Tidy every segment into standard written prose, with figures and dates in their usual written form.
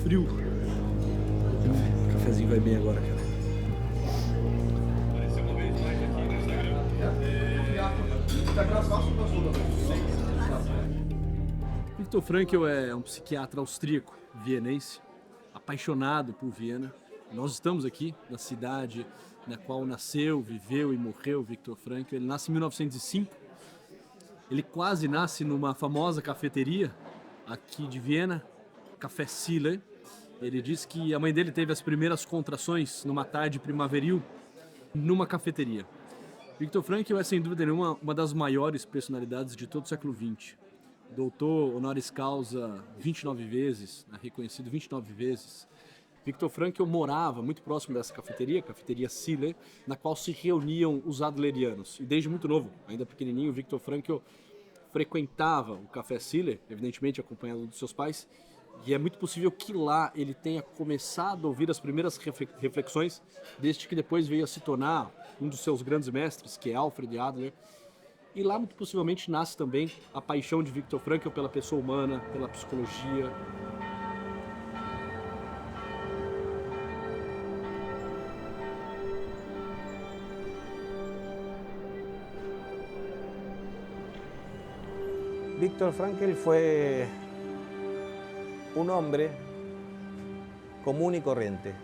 frio. O cafezinho vai bem agora, cara. Viktor Frankl é um psiquiatra austríaco, vienense, apaixonado por Viena. Nós estamos aqui na cidade na qual nasceu, viveu e morreu Viktor Frankl. Ele nasce em 1905. Ele quase nasce numa famosa cafeteria aqui de Viena, Café Sille. Ele diz que a mãe dele teve as primeiras contrações numa tarde primaveril numa cafeteria. Viktor Frankl é, sem dúvida nenhuma, uma das maiores personalidades de todo o século XX. Doutor honoris causa 29 vezes, reconhecido 29 vezes. Viktor Frankl morava muito próximo dessa cafeteria, Cafeteria Sille, na qual se reuniam os adlerianos. E desde muito novo, ainda pequenininho, Viktor Frankl frequentava o Café Sille, evidentemente acompanhado dos seus pais, e é muito possível que lá ele tenha começado a ouvir as primeiras reflexões deste que depois veio a se tornar um dos seus grandes mestres, que é Alfred Adler. E lá, muito possivelmente, nasce também a paixão de Viktor Frankl pela pessoa humana, pela psicologia. Viktor Frankl fue un hombre común y corriente.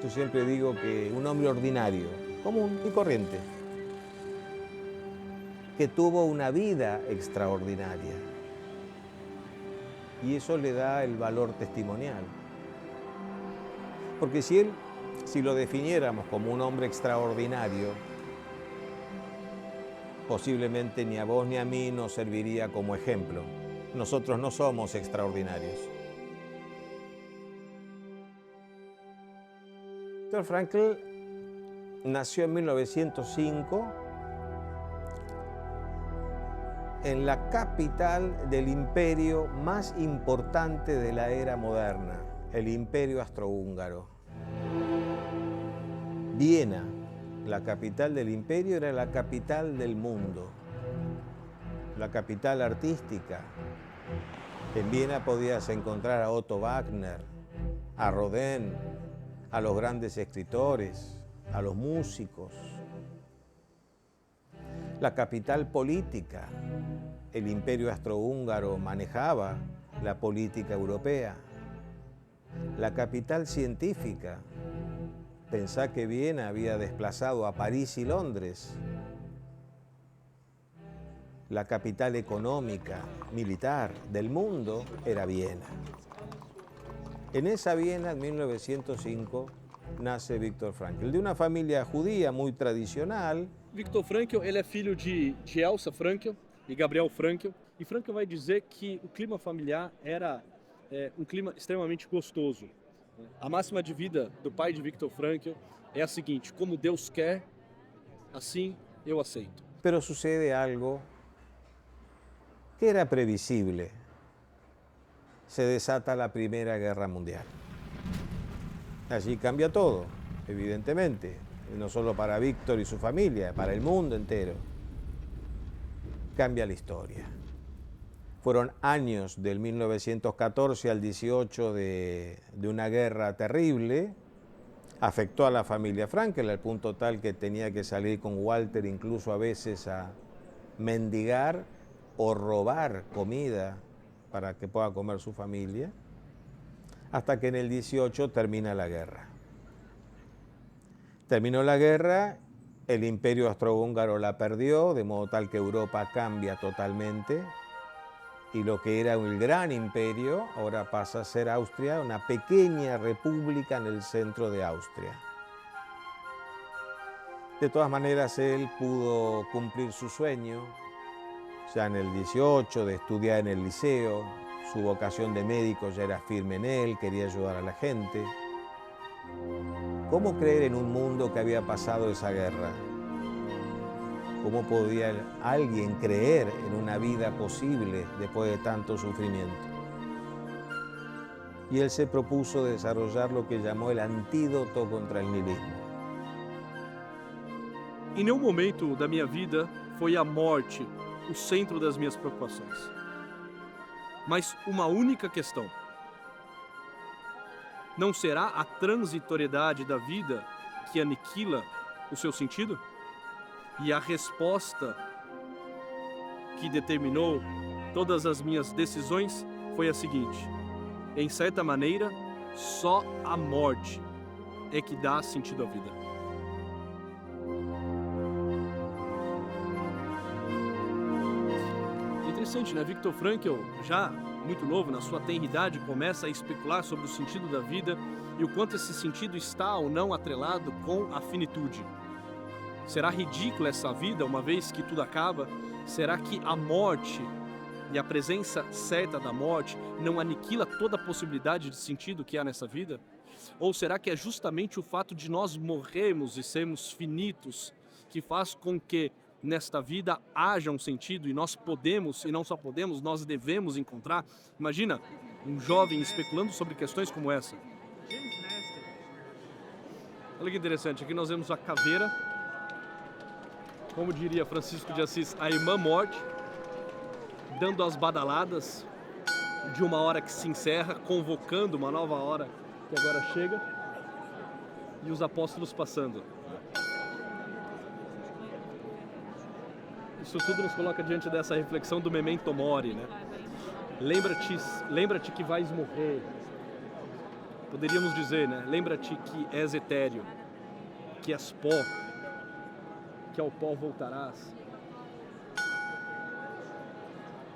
Yo siempre digo que un hombre ordinario, común y corriente, que tuvo una vida extraordinaria. Y eso le da el valor testimonial. Porque si lo definiéramos como un hombre extraordinario, posiblemente ni a vos ni a mí nos serviría como ejemplo. Nosotros no somos extraordinarios. Viktor Frankl nació en 1905 en la capital del imperio más importante de la era moderna, el Imperio Austrohúngaro. Viena, la capital del imperio, era la capital del mundo, la capital artística. En Viena podías encontrar a Otto Wagner, a Rodin, a los grandes escritores, a los músicos. La capital política, el imperio austrohúngaro manejaba la política europea. La capital científica, pensá que Viena había desplazado a París y Londres. La capital económica, militar del mundo era Viena. En esa Viena, en 1905, nace Viktor Frankl, de una familia judía muy tradicional. Viktor Frankl, ele é filho de Elsa Frankl e Gabriel Frankl. E Frankl vai dizer que o clima familiar era um clima extremamente gostoso. A máxima de vida do pai de Viktor Frankl é a seguinte: como Deus quer, assim eu aceito. Pero sucede algo que era previsible. Se desata la Primera Guerra Mundial. Allí cambia todo, evidentemente, no solo para Viktor y su familia, para el mundo entero. Cambia la historia. Fueron años del 1914 al 18 de una guerra terrible. Afectó a la familia Frankl al punto tal que tenía que salir con Walter incluso a veces a mendigar o robar comida para que pueda comer su familia, hasta que en el 18 termina la guerra. Terminó la guerra, el imperio austrohúngaro la perdió, de modo tal que Europa cambia totalmente, y lo que era el gran imperio ahora pasa a ser Austria, una pequeña república en el centro de Austria. De todas maneras, él pudo cumplir su sueño, ya en el 18, de estudiar en el liceo. Su vocación de médico ya era firme en él, quería ayudar a la gente. ¿Cómo creer en un mundo que había pasado esa guerra? ¿Cómo podía alguien creer en una vida posible después de tanto sufrimiento? Y él se propuso desarrollar lo que llamó el antídoto contra el nihilismo. Em nenhum momento da minha vida foi a morte o centro das minhas preocupações. mas uma única questão. Não será a transitoriedade da vida que aniquila o seu sentido? E a resposta que determinou todas as minhas decisões foi a seguinte: em certa maneira, só a morte é que dá sentido à vida. Interessante, né? Viktor Frankl, já muito novo, na sua tenridade, começa a especular sobre o sentido da vida e o quanto esse sentido está ou não atrelado com a finitude. Será ridícula essa vida, uma vez que tudo acaba? Será que a morte e a presença certa da morte não aniquila toda a possibilidade de sentido que há nessa vida? Ou será que é justamente o fato de nós morrermos e sermos finitos que faz com que nesta vida haja um sentido e nós podemos, e não só podemos, nós devemos encontrar? Imagina um jovem especulando sobre questões como essa. Olha que interessante, aqui nós vemos a caveira, como diria Francisco de Assis, a irmã morte, dando as badaladas de uma hora que se encerra, convocando uma nova hora que agora chega, e os apóstolos passando. Isso tudo nos coloca diante dessa reflexão do memento mori, né? Lembra-te que vais morrer. Poderíamos dizer, né? Lembra-te que és etéreo, que és pó, que ao pó voltarás.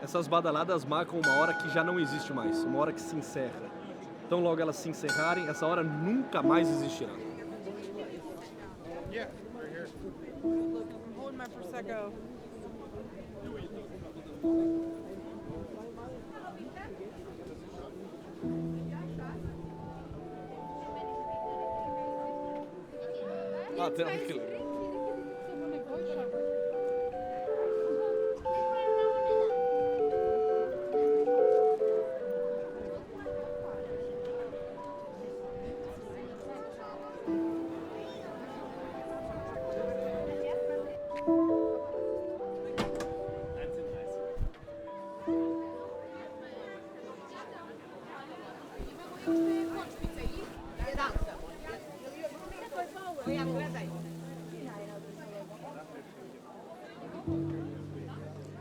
Essas badaladas marcam uma hora que já não existe mais, uma hora que se encerra. Então logo elas se encerrarem, essa hora nunca mais existirá. Yeah, right here. Look, I'm holding my Prosecco. Ah, tranquilo.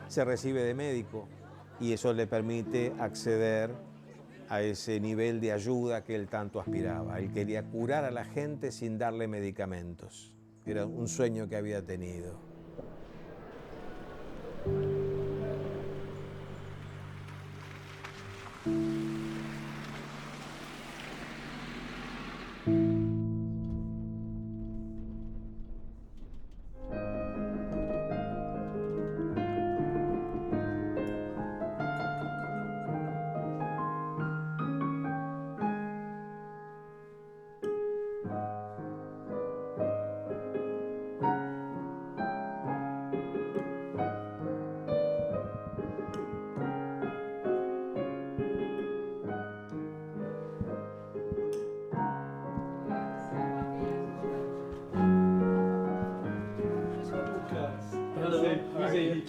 Se recibe de médico y eso le permite acceder a ese nivel de ayuda que él tanto aspiraba. Él quería curar a la gente sin darle medicamentos. Era un sueño que había tenido.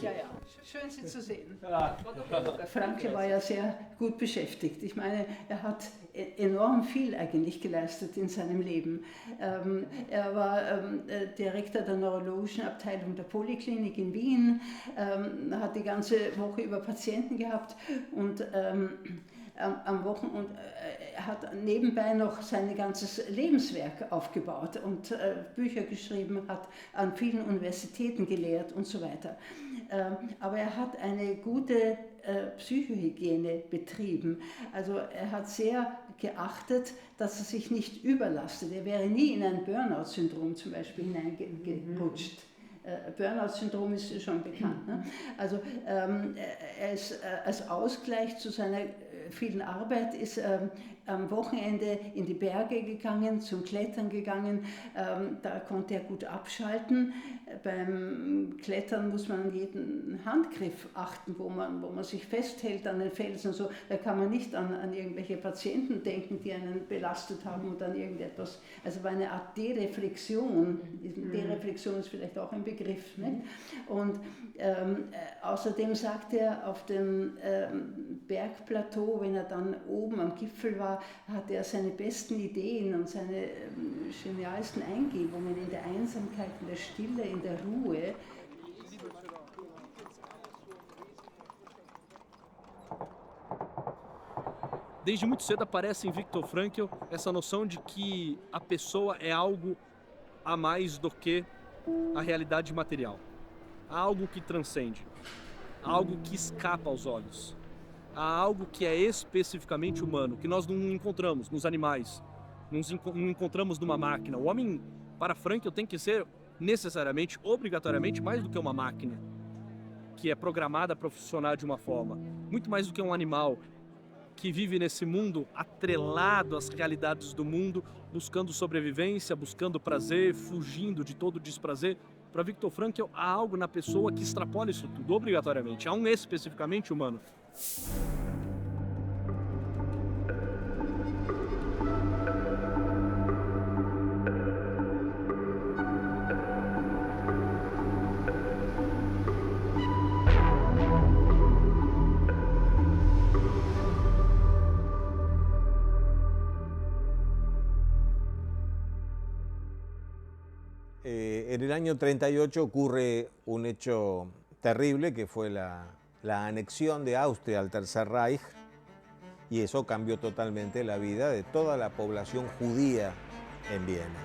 Ja, ja, schön Sie zu sehen. Frankl war ja sehr gut beschäftigt. Ich meine, er hat enorm viel eigentlich geleistet in seinem Leben. Er war Direktor der neurologischen Abteilung der Poliklinik in Wien, hat die ganze Woche über Patienten gehabt und am Wochenende hat nebenbei noch sein ganzes Lebenswerk aufgebaut und Bücher geschrieben, hat an vielen Universitäten gelehrt und so weiter. Aber er hat eine gute Psychohygiene betrieben. Also er hat sehr geachtet, dass er sich nicht überlastet. Er wäre nie in ein Burnout-Syndrom zum Beispiel hineingerutscht. Burnout-Syndrom ist schon bekannt. Ne? Also er ist als Ausgleich zu seiner vielen Arbeit ist am Wochenende in die Berge gegangen, zum Klettern gegangen. Da konnte er gut abschalten. Beim Klettern muss man an jeden Handgriff achten, wo man sich festhält an den Felsen. So. Da kann man nicht an irgendwelche Patienten denken, die einen belastet haben und dann irgendetwas. Also war eine Art Dereflexion. Dereflexion ist vielleicht auch ein Begriff. Nicht? Und außerdem sagt er, auf dem Bergplateau, wenn er dann oben am Gipfel war, hatte er seine besten Ideen und seine genialsten Eingebungen in der Einsamkeit, in der Stille, in der Ruhe. Desde muito cedo aparece em Viktor Frankl essa noção de que a pessoa é algo a mais do que a realidade material. Há algo que transcende, há algo que escapa aos olhos, há algo que é especificamente humano, que nós não encontramos nos animais, não encontramos numa máquina. O homem, para Frankl, tem que ser necessariamente, obrigatoriamente, mais do que uma máquina, que é programada para funcionar de uma forma, muito mais do que um animal que vive nesse mundo atrelado às realidades do mundo, buscando sobrevivência, buscando prazer, fugindo de todo desprazer. Para Viktor Frankl, há algo na pessoa que extrapola isso tudo, obrigatoriamente. Há um especificamente humano. En el año 38 ocurre un hecho terrible que fue la anexión de Austria al Tercer Reich, y eso cambió totalmente la vida de toda la población judía en Viena.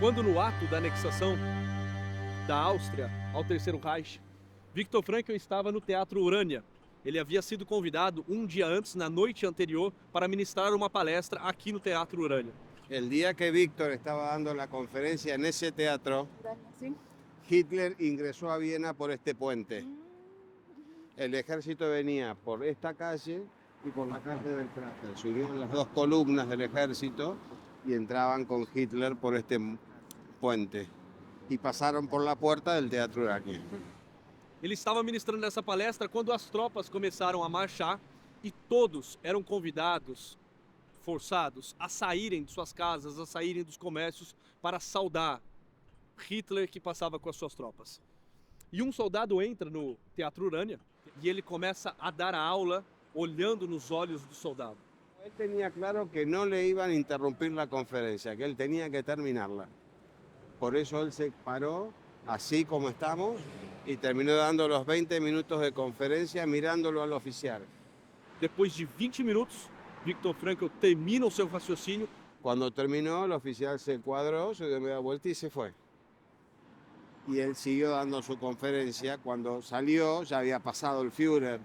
Quando no ato da anexação da Áustria ao Terceiro Reich, Viktor Frankl estava no Teatro Urânia. Ele havia sido convidado um dia antes, na noite anterior, para ministrar uma palestra aqui no Teatro Urânia. El día que Víctor estaba dando la conferencia en ese teatro, Hitler ingresó a Viena por este puente. El ejército venía por esta calle y por la calle del Prater. Subían las dos columnas del ejército y entraban con Hitler por este puente. Y pasaron por la puerta del Teatro Urânia. Ele estava ministrando essa palestra quando as tropas começaram a marchar e todos eram convidados, forçados a saírem de suas casas, a saírem dos comércios para saudar Hitler que passava com as suas tropas. E um soldado entra no Teatro Urânia e ele começa a dar a aula olhando nos olhos do soldado. Él tenía claro que no le iban a interrumpir la conferencia, que él tenía que terminarla. Por eso él se paró así como estamos y terminó dando los 20 minutos de conferencia mirándolo al oficial. Depois de 20 minutos, Viktor Frankl termina o seu raciocínio. Cuando terminó, el oficial se cuadró, se dio media vuelta y se fue. Y él siguió dando su conferencia. Cuando salió, ya había pasado el Führer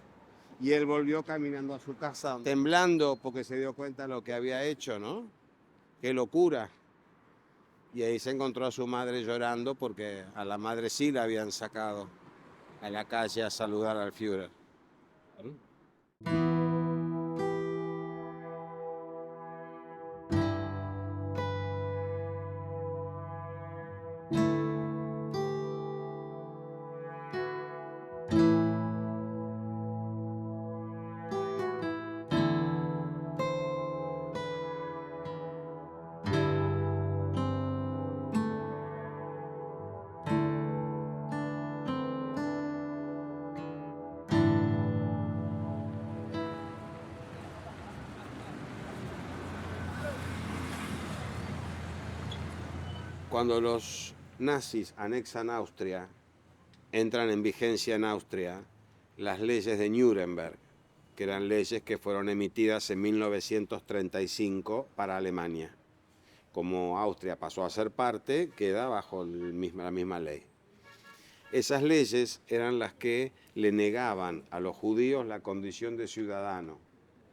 Y él volvió caminando a su casa, temblando porque se dio cuenta de lo que había hecho, ¿no? ¡Qué locura! Y ahí se encontró a su madre llorando porque a la madre sí la habían sacado a la calle a saludar al Führer. Cuando los nazis anexan Austria, entran en vigencia en Austria las leyes de Nuremberg, que eran leyes que fueron emitidas en 1935 para Alemania. Como Austria pasó a ser parte, queda bajo la misma ley. Esas leyes eran las que le negaban a los judíos la condición de ciudadano,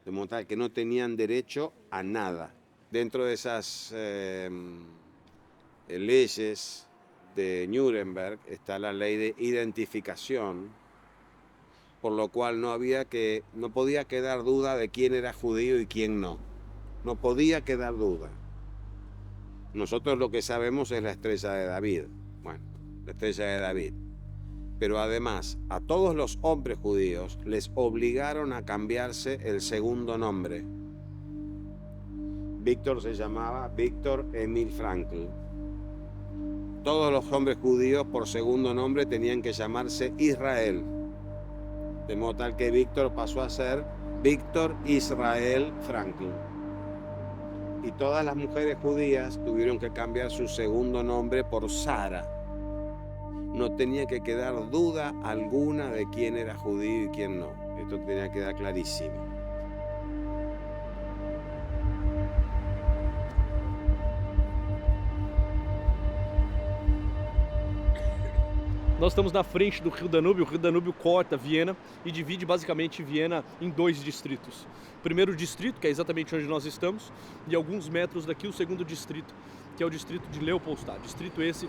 de modo tal que no tenían derecho a nada. Dentro de esas leyes de Nuremberg está la ley de identificación, por lo cual no podía quedar duda de quién era judío y quién no. No podía quedar duda. Nosotros lo que sabemos es la estrella de David. Bueno, la estrella de David. Pero además, a todos los hombres judíos les obligaron a cambiarse el segundo nombre. Víctor se llamaba Víctor Emil Frankl. Todos los hombres judíos por segundo nombre tenían que llamarse Israel. De modo tal que Víctor pasó a ser Víctor Israel Frankl. Y todas las mujeres judías tuvieron que cambiar su segundo nombre por Sara. No tenía que quedar duda alguna de quién era judío y quién no. Esto tenía que quedar clarísimo. Nós estamos na frente do Rio Danúbio. O Rio Danúbio corta Viena e divide basicamente Viena em 2 distritos. O primeiro distrito, que é exatamente onde nós estamos, e alguns metros daqui o segundo distrito, que é o distrito de Leopoldstadt. Distrito esse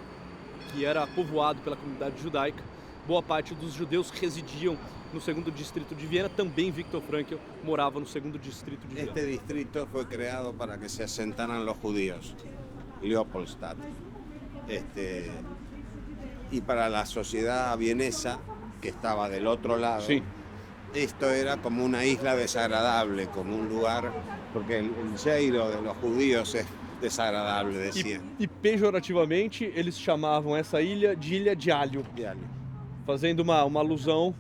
que era povoado pela comunidade judaica. Boa parte dos judeus residiam no segundo distrito de Viena. Também Viktor Frankl morava no segundo distrito de Viena. Este distrito fue creado para que se asentaran los judíos, Leopoldstadt. Y para la sociedad vienesa, que estaba del otro lado, Sí. esto era como una isla desagradable, como un lugar, porque el Jairo de los judíos es desagradable, decían. E pejorativamente eles chamavam essa ilha de Ilha de Alho, fazendo uma alusão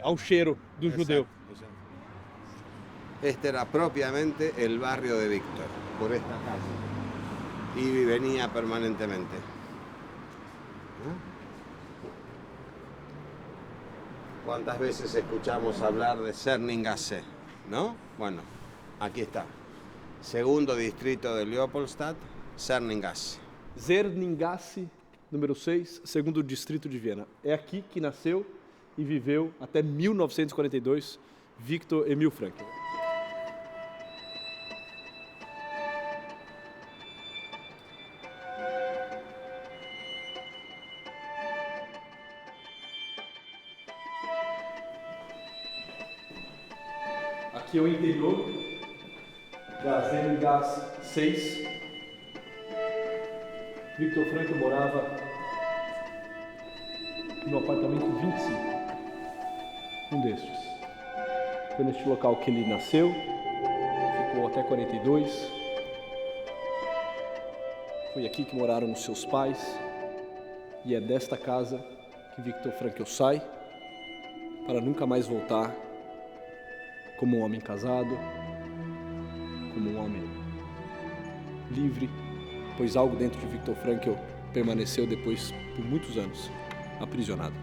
ao cheiro do judeu. Exacto. Este era propiamente el barrio de Víctor, por esta calle, y venía permanentemente. ¿Cuántas veces escuchamos hablar de Zerninggasse? ¿No? Bueno, aquí está. Segundo distrito de Leopoldstadt, Zerninggasse. Zerninggasse, número 6, segundo distrito de Viena. É aqui que nasceu e viveu até 1942 Viktor Emil Frankl. Aqui é o interior da Zerninggasse 6. Viktor Frankl morava no apartamento 25, um destes. Foi neste local que ele nasceu, ficou até 42. Foi aqui que moraram os seus pais, e é desta casa que Viktor Frankl sai para nunca mais voltar como um homem casado, como um homem livre, pois algo dentro de Viktor Frankl permaneceu depois por muitos anos aprisionado.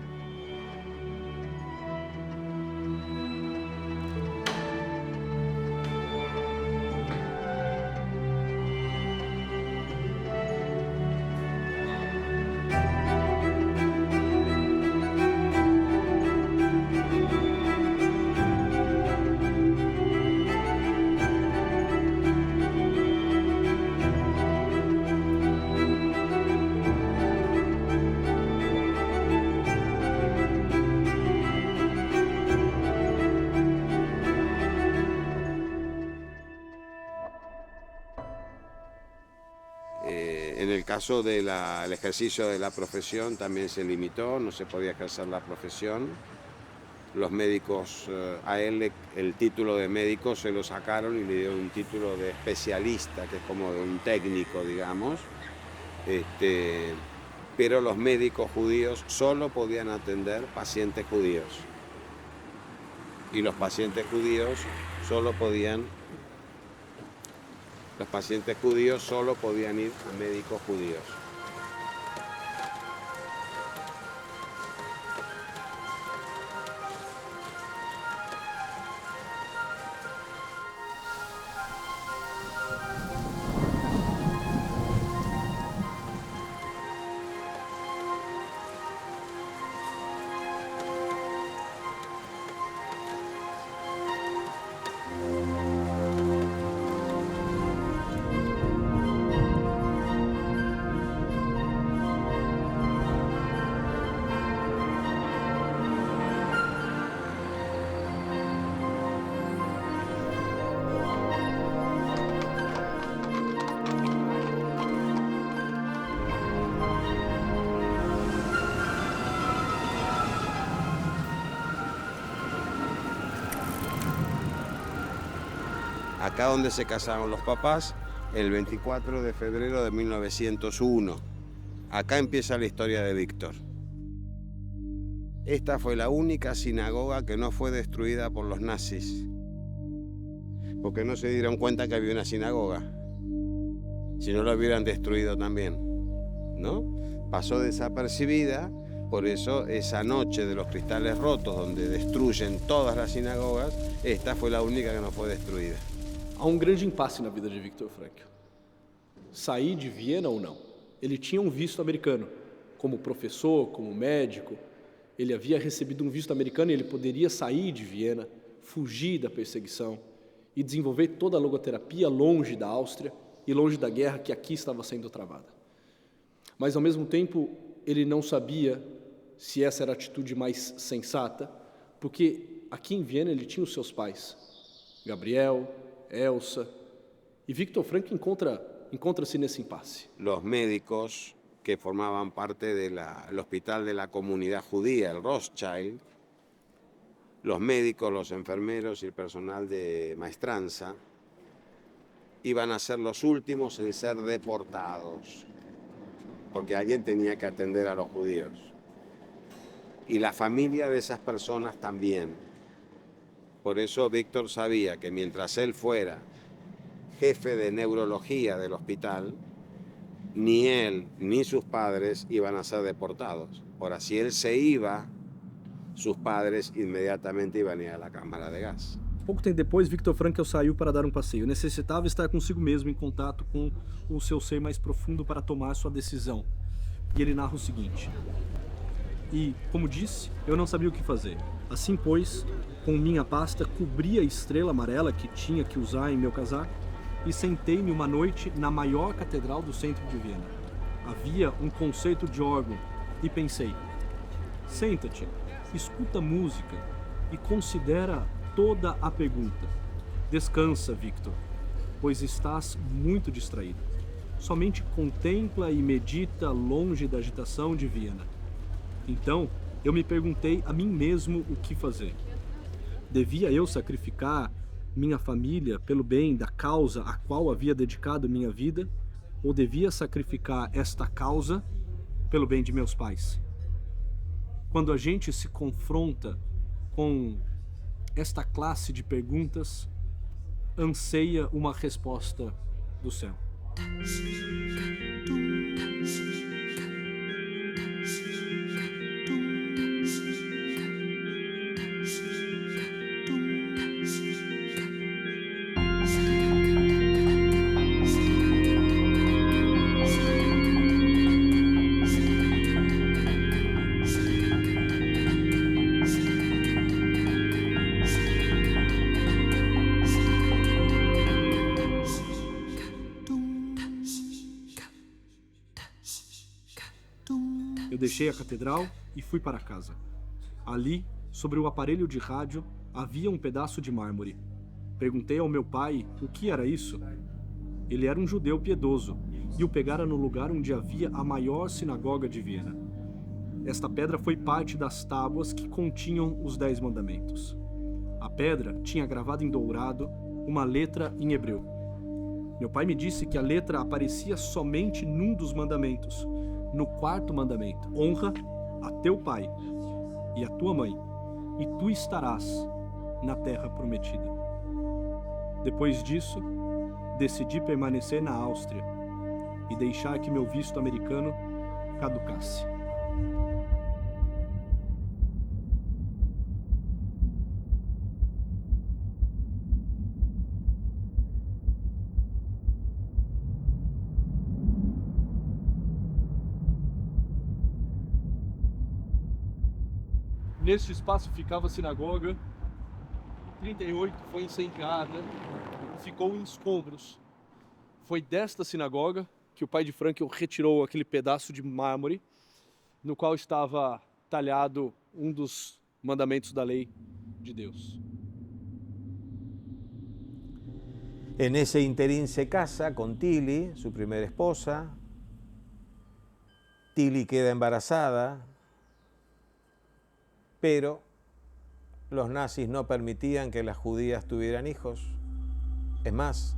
En el caso del ejercicio de la profesión también se limitó, no se podía ejercer la profesión. Los médicos, a él el título de médico se lo sacaron y le dieron un título de especialista, que es como de un técnico, digamos. Pero los médicos judíos solo podían atender pacientes judíos. Y los pacientes judíos solo podían ir a médicos judíos. Acá donde se casaron los papás, el 24 de febrero de 1901. Acá empieza la historia de Víctor. Esta fue la única sinagoga que no fue destruida por los nazis, porque no se dieron cuenta que había una sinagoga. Si no, la hubieran destruido también, ¿no? Pasó desapercibida, por eso esa noche de los cristales rotos, donde destruyen todas las sinagogas, esta fue la única que no fue destruida. Há um grande impasse na vida de Viktor Frankl. Sair de Viena ou não? Ele tinha um visto americano. Como professor, como médico, ele havia recebido um visto americano e ele poderia sair de Viena, fugir da perseguição e desenvolver toda a logoterapia longe da Áustria e longe da guerra que aqui estava sendo travada. Mas, ao mesmo tempo, ele não sabia se essa era a atitude mais sensata, porque aqui em Viena ele tinha os seus pais, Gabriel, Elsa, y Viktor Frankl encontra-se nesse impasse. Los médicos que formaban parte del hospital de la comunidad judía, el Rothschild, los médicos, los enfermeros y el personal de maestranza iban a ser los últimos en ser deportados, porque alguien tenía que atender a los judíos. Y la familia de esas personas también. Por eso Víctor sabía que mientras él fuera jefe de neurología del hospital, ni él ni sus padres iban a ser deportados. Ahora, si él se iba, sus padres inmediatamente iban a ir a la cámara de gas. Pouco tempo depois, Viktor Frankl saiu para dar um passeio. Necessitava estar consigo mesmo, em contato com o seu ser mais profundo para tomar sua decisão. E ele narra o seguinte: e, como disse, eu não sabia o que fazer. Assim, pois, com minha pasta, cobri a estrela amarela que tinha que usar em meu casaco e sentei-me uma noite na maior catedral do centro de Viena. Havia um concerto de órgão e pensei: senta-te, escuta a música e considera toda a pergunta. Descansa, Viktor, pois estás muito distraído. Somente contempla e medita longe da agitação de Viena. Então, eu me perguntei a mim mesmo o que fazer. Devia eu sacrificar minha família pelo bem da causa a qual havia dedicado minha vida, ou devia sacrificar esta causa pelo bem de meus pais? Quando a gente se confronta com esta classe de perguntas, anseia uma resposta do céu. Eu deixei a catedral e fui para casa. Ali, sobre o aparelho de rádio, havia um pedaço de mármore. Perguntei ao meu pai o que era isso. Ele era um judeu piedoso e o pegara no lugar onde havia a maior sinagoga de Viena. Esta pedra foi parte das tábuas que continham os 10 mandamentos. A pedra tinha gravado em dourado uma letra em hebreu. Meu pai me disse que a letra aparecia somente num dos mandamentos, no 4º mandamento: honra a teu pai e a tua mãe, e tu estarás na terra prometida. Depois disso, decidi permanecer na Áustria e deixar que meu visto americano caducasse. Neste espaço ficava a sinagoga. Em 38 foi incendiada, ficou em escombros. Foi desta sinagoga que o pai de Frankl retirou aquele pedaço de mármore no qual estava talhado um dos mandamentos da lei de Deus. En ese interín se casa con Tilly, su primera esposa. Tilly queda embarazada, pero los nazis no permitían que las judías tuvieran hijos. Es más,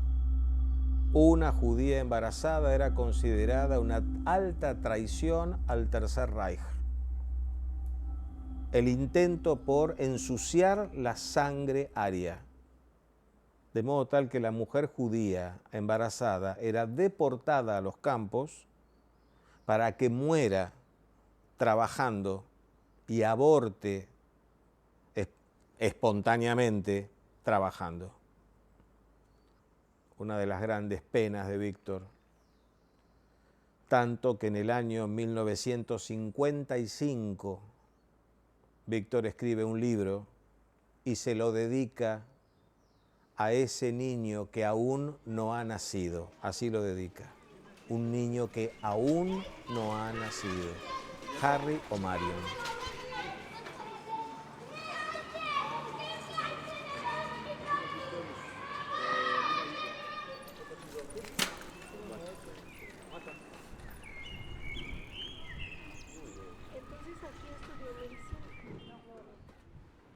una judía embarazada era considerada una alta traición al Tercer Reich. El intento por ensuciar la sangre aria. De modo tal que la mujer judía embarazada era deportada a los campos para que muera trabajando y aborte espontáneamente trabajando. Una de las grandes penas de Víctor, tanto que en el año 1955 Víctor escribe un libro y se lo dedica a ese niño que aún no ha nacido. Así lo dedica. Un niño que aún no ha nacido. Harry o Marion.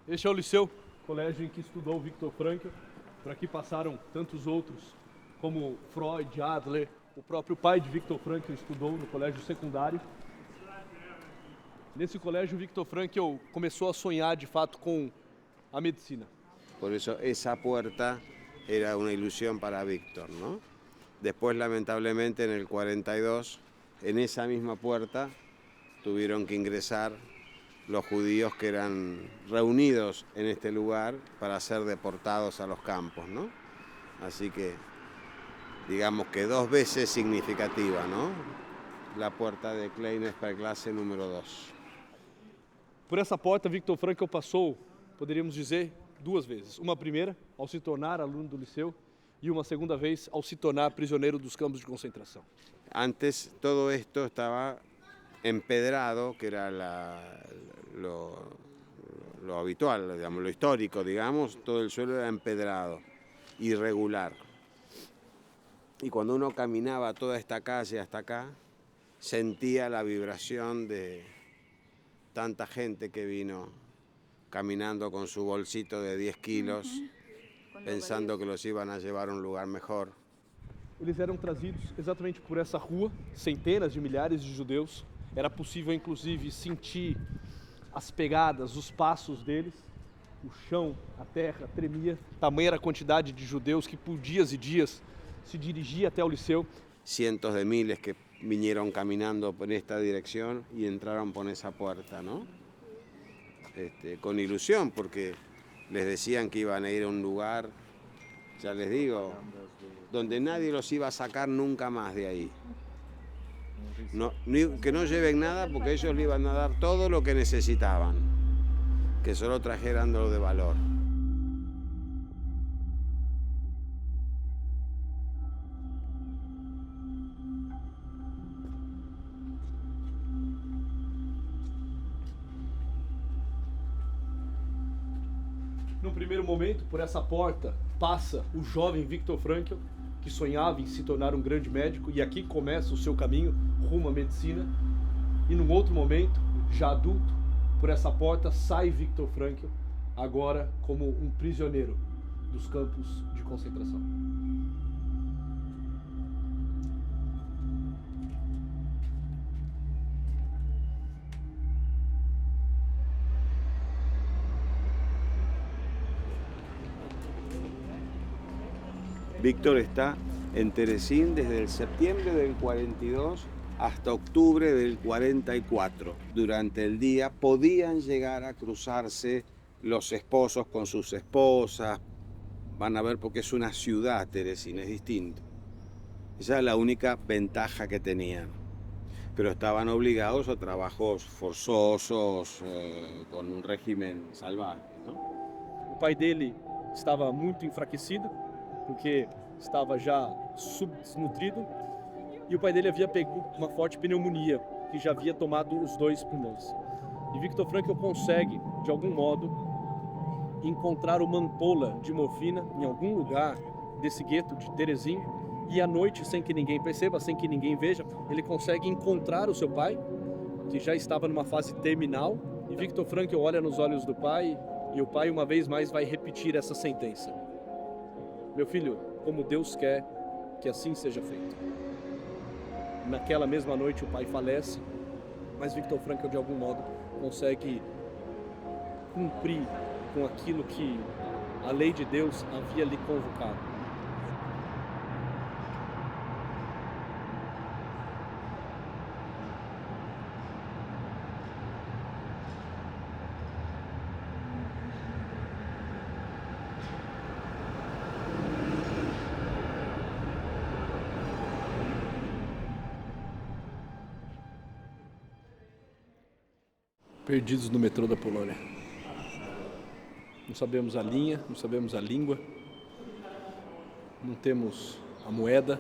Este é o liceu, colégio em que estudou Viktor Frankl. Por aqui passaram tantos outros, como Freud, Adler. O próprio pai de Viktor Frankl estudou no colégio secundário. Nesse colégio, Viktor Frankl começou a sonhar de fato com a medicina. Por eso esa puerta era una ilusión para Víctor, ¿no? Después, lamentablemente, en el 42, en esa misma puerta tuvieron que ingresar los judíos que eran reunidos en este lugar para ser deportados a los campos, ¿no? Así que, digamos que 2 veces significativa, ¿no? La puerta de Kleine-Sperrklasse número 2. Por essa porta, Viktor Frankl passou, poderíamos dizer, 2 vezes. Uma primeira, ao se tornar aluno do liceu, e uma segunda vez, ao se tornar prisioneiro dos campos de concentração. Antes, todo esto estaba empedrado, que era lo habitual, digamos, lo histórico, digamos, todo el suelo era empedrado, irregular. Y cuando uno caminaba toda esta calle hasta acá, sentía la vibración de tanta gente que vino caminando con su bolsito de 10 kilos, pensando que los iban a llevar a un lugar mejor. Eles eram trazidos exatamente por essa rua, centenas de milhares de judeus. Era possível, inclusive, sentir as pegadas, os passos deles. O chão, a terra tremia. Tamanha era a quantidade de judeus que por dias e dias se dirigia até o liceu. Cientos de miles que vinieron caminando por esta dirección y entraron por esa puerta, ¿no? Con ilusión, porque les decían que iban a ir a un lugar, ya les digo, donde nadie los iba a sacar nunca más de ahí. No, que no lleven nada, porque ellos le iban a dar todo lo que necesitaban, que solo trajeran lo de valor. No primeiro momento, por essa porta, passa o jovem Viktor Frankl, que sonhava em se tornar um grande médico, e aqui começa o seu caminho rumo à medicina. E num outro momento, já adulto, por essa porta sai Viktor Frankl, agora como um prisioneiro dos campos de concentração. Víctor está en Terezín desde el septiembre del 42 hasta octubre del 44. Durante el día podían llegar a cruzarse los esposos con sus esposas. Van a ver porque es una ciudad, Terezín, es distinto. Esa es la única ventaja que tenían. Pero estaban obligados a trabajos forzosos, con un régimen salvaje, ¿no? O pai dele estava muito enfraquecido, porque estava já subdesnutrido, e o pai dele havia pego uma forte pneumonia, que já havia tomado os 2 pulmões. E Viktor Frankl consegue, de algum modo, encontrar uma ampola de morfina em algum lugar desse gueto de Terezín, e à noite, sem que ninguém perceba, sem que ninguém veja, ele consegue encontrar o seu pai, que já estava numa fase terminal, e Viktor Frankl olha nos olhos do pai, e o pai uma vez mais vai repetir essa sentença: meu filho, como Deus quer que assim seja feito. Naquela mesma noite o pai falece, mas Viktor Frankl de algum modo consegue cumprir com aquilo que a lei de Deus havia lhe convocado. Perdidos no metrô da Polônia. Não sabemos a linha, não sabemos a língua, não temos a moeda.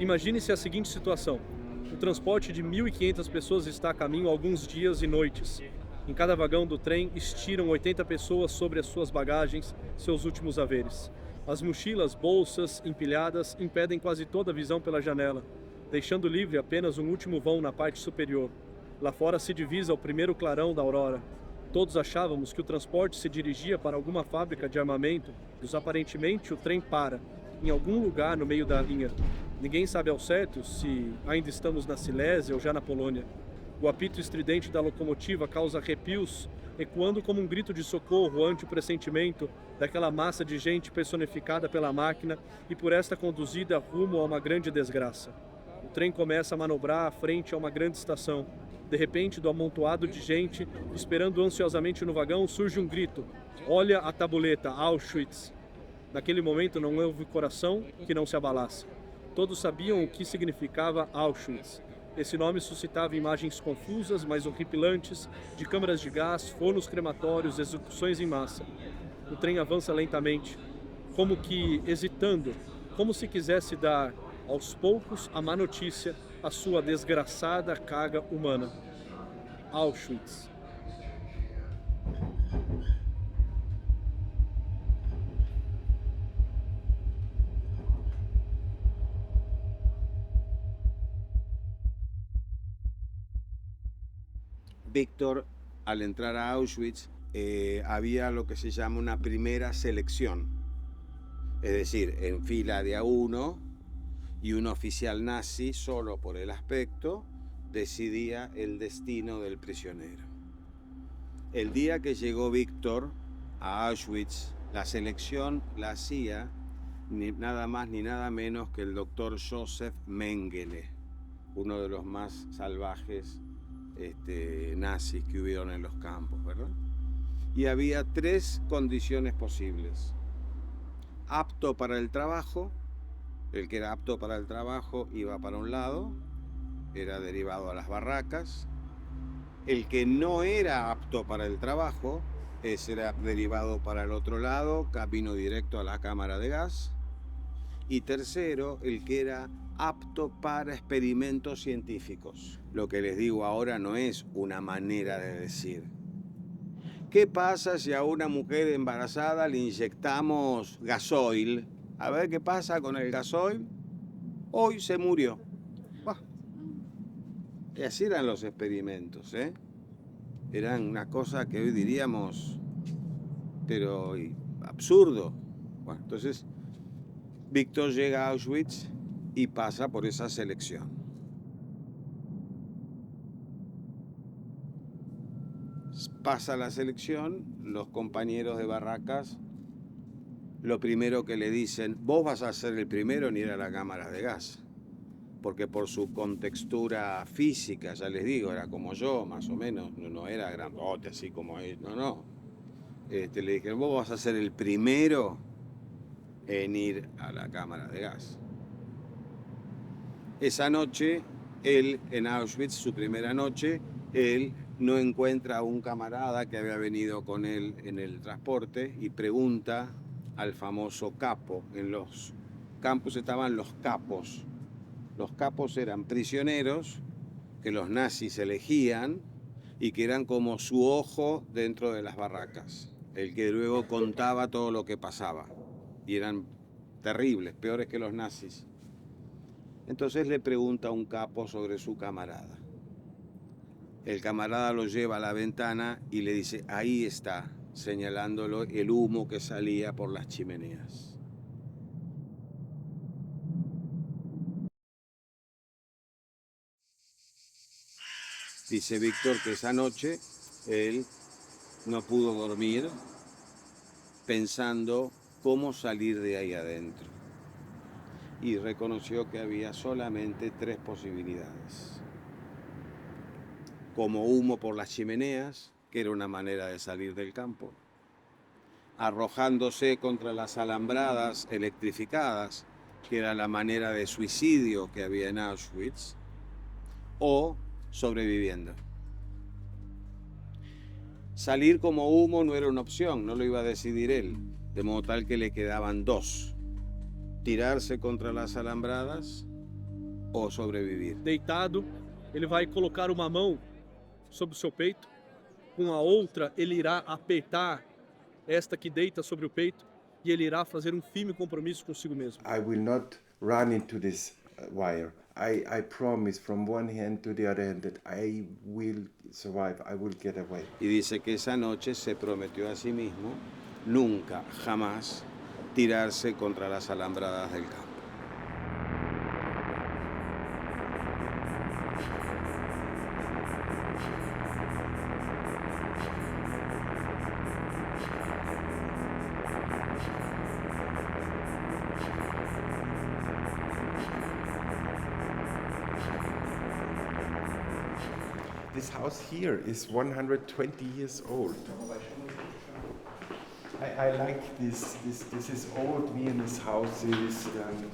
Imagine-se a seguinte situação: o transporte de 1.500 pessoas está a caminho há alguns dias e noites. Em cada vagão do trem estiram 80 pessoas sobre as suas bagagens, seus últimos haveres. As mochilas, bolsas empilhadas impedem quase toda a visão pela janela, deixando livre apenas um último vão na parte superior. Lá fora se divisa o primeiro clarão da aurora. Todos achávamos que o transporte se dirigia para alguma fábrica de armamento, mas aparentemente o trem para, em algum lugar no meio da linha. Ninguém sabe ao certo se ainda estamos na Silésia ou já na Polônia. O apito estridente da locomotiva causa arrepios, ecoando como um grito de socorro ante o pressentimento daquela massa de gente personificada pela máquina e por esta conduzida rumo a uma grande desgraça. O trem começa a manobrar à frente a uma grande estação. De repente, do amontoado de gente, esperando ansiosamente no vagão, surge um grito: olha a tabuleta, Auschwitz! Naquele momento não houve coração que não se abalasse. Todos sabiam o que significava Auschwitz. Esse nome suscitava imagens confusas, mas horripilantes, de câmaras de gás, fornos crematórios, execuções em massa. O trem avança lentamente, como que hesitando, como se quisesse dar, aos poucos, a má notícia, a sua desgraçada carga humana. Auschwitz. Víctor, al entrar a Auschwitz, había lo que se llama una primera selección. Es decir, en fila de a uno, y un oficial nazi, solo por el aspecto, decidía el destino del prisionero. El día que llegó Víctor a Auschwitz, la selección la hacía nada más ni nada menos que el doctor Joseph Mengele, uno de los más salvajes nazis que hubieron en los campos, ¿verdad? Y había 3 condiciones posibles: apto para el trabajo, el que era apto para el trabajo iba para un lado, era derivado a las barracas. El que no era apto para el trabajo, ese era derivado para el otro lado, camino directo a la cámara de gas. Y tercero, el que era apto para experimentos científicos. Lo que les digo ahora no es una manera de decir. ¿Qué pasa si a una mujer embarazada le inyectamos gasoil? A ver qué pasa con el gasoil. Hoy se murió. Bah. Y así eran los experimentos, ¿eh? Eran una cosa que hoy diríamos, pero absurdo. Bueno, entonces Víctor llega a Auschwitz y pasa por esa selección. Pasa la selección, los compañeros de barracas, lo primero que le dicen, vos vas a ser el primero en ir a la cámara de gas, porque por su contextura física, ya les digo, era como yo, más o menos, no era grandote así como él, no. Le dijeron, vos vas a ser el primero en ir a la cámara de gas. Esa noche, él en Auschwitz, su primera noche, él no encuentra a un camarada que había venido con él en el transporte y pregunta al famoso capo. En los campos estaban los capos. Los capos eran prisioneros que los nazis elegían y que eran como su ojo dentro de las barracas. El que luego contaba todo lo que pasaba. Y eran terribles, peores que los nazis. Entonces le pregunta a un capo sobre su camarada. El camarada lo lleva a la ventana y le dice, ahí está, señalándolo el humo que salía por las chimeneas. Dice Víctor que esa noche él no pudo dormir pensando cómo salir de ahí adentro. Y reconoció que había solamente 3 posibilidades. Como humo por las chimeneas, que era una manera de salir del campo, arrojándose contra las alambradas electrificadas, que era la manera de suicidio que había en Auschwitz, o sobreviviendo. Salir como humo no era una opción, no lo iba a decidir él, de modo tal que le quedaban 2. Tirarse contra las alambradas ou sobreviver. Deitado, ele vai colocar uma mão sobre o seu peito, com a outra ele irá apertar esta que deita sobre o peito e ele irá fazer um firme compromisso consigo mesmo. I will not run into this wire. I promise from one hand to the other hand that I will survive, I will get away. Y dice que esa noche se prometió a sí mismo nunca, jamás tirarse contra las alambradas del campo. This house here is 120 years old. I like this. This is old Viennese houses and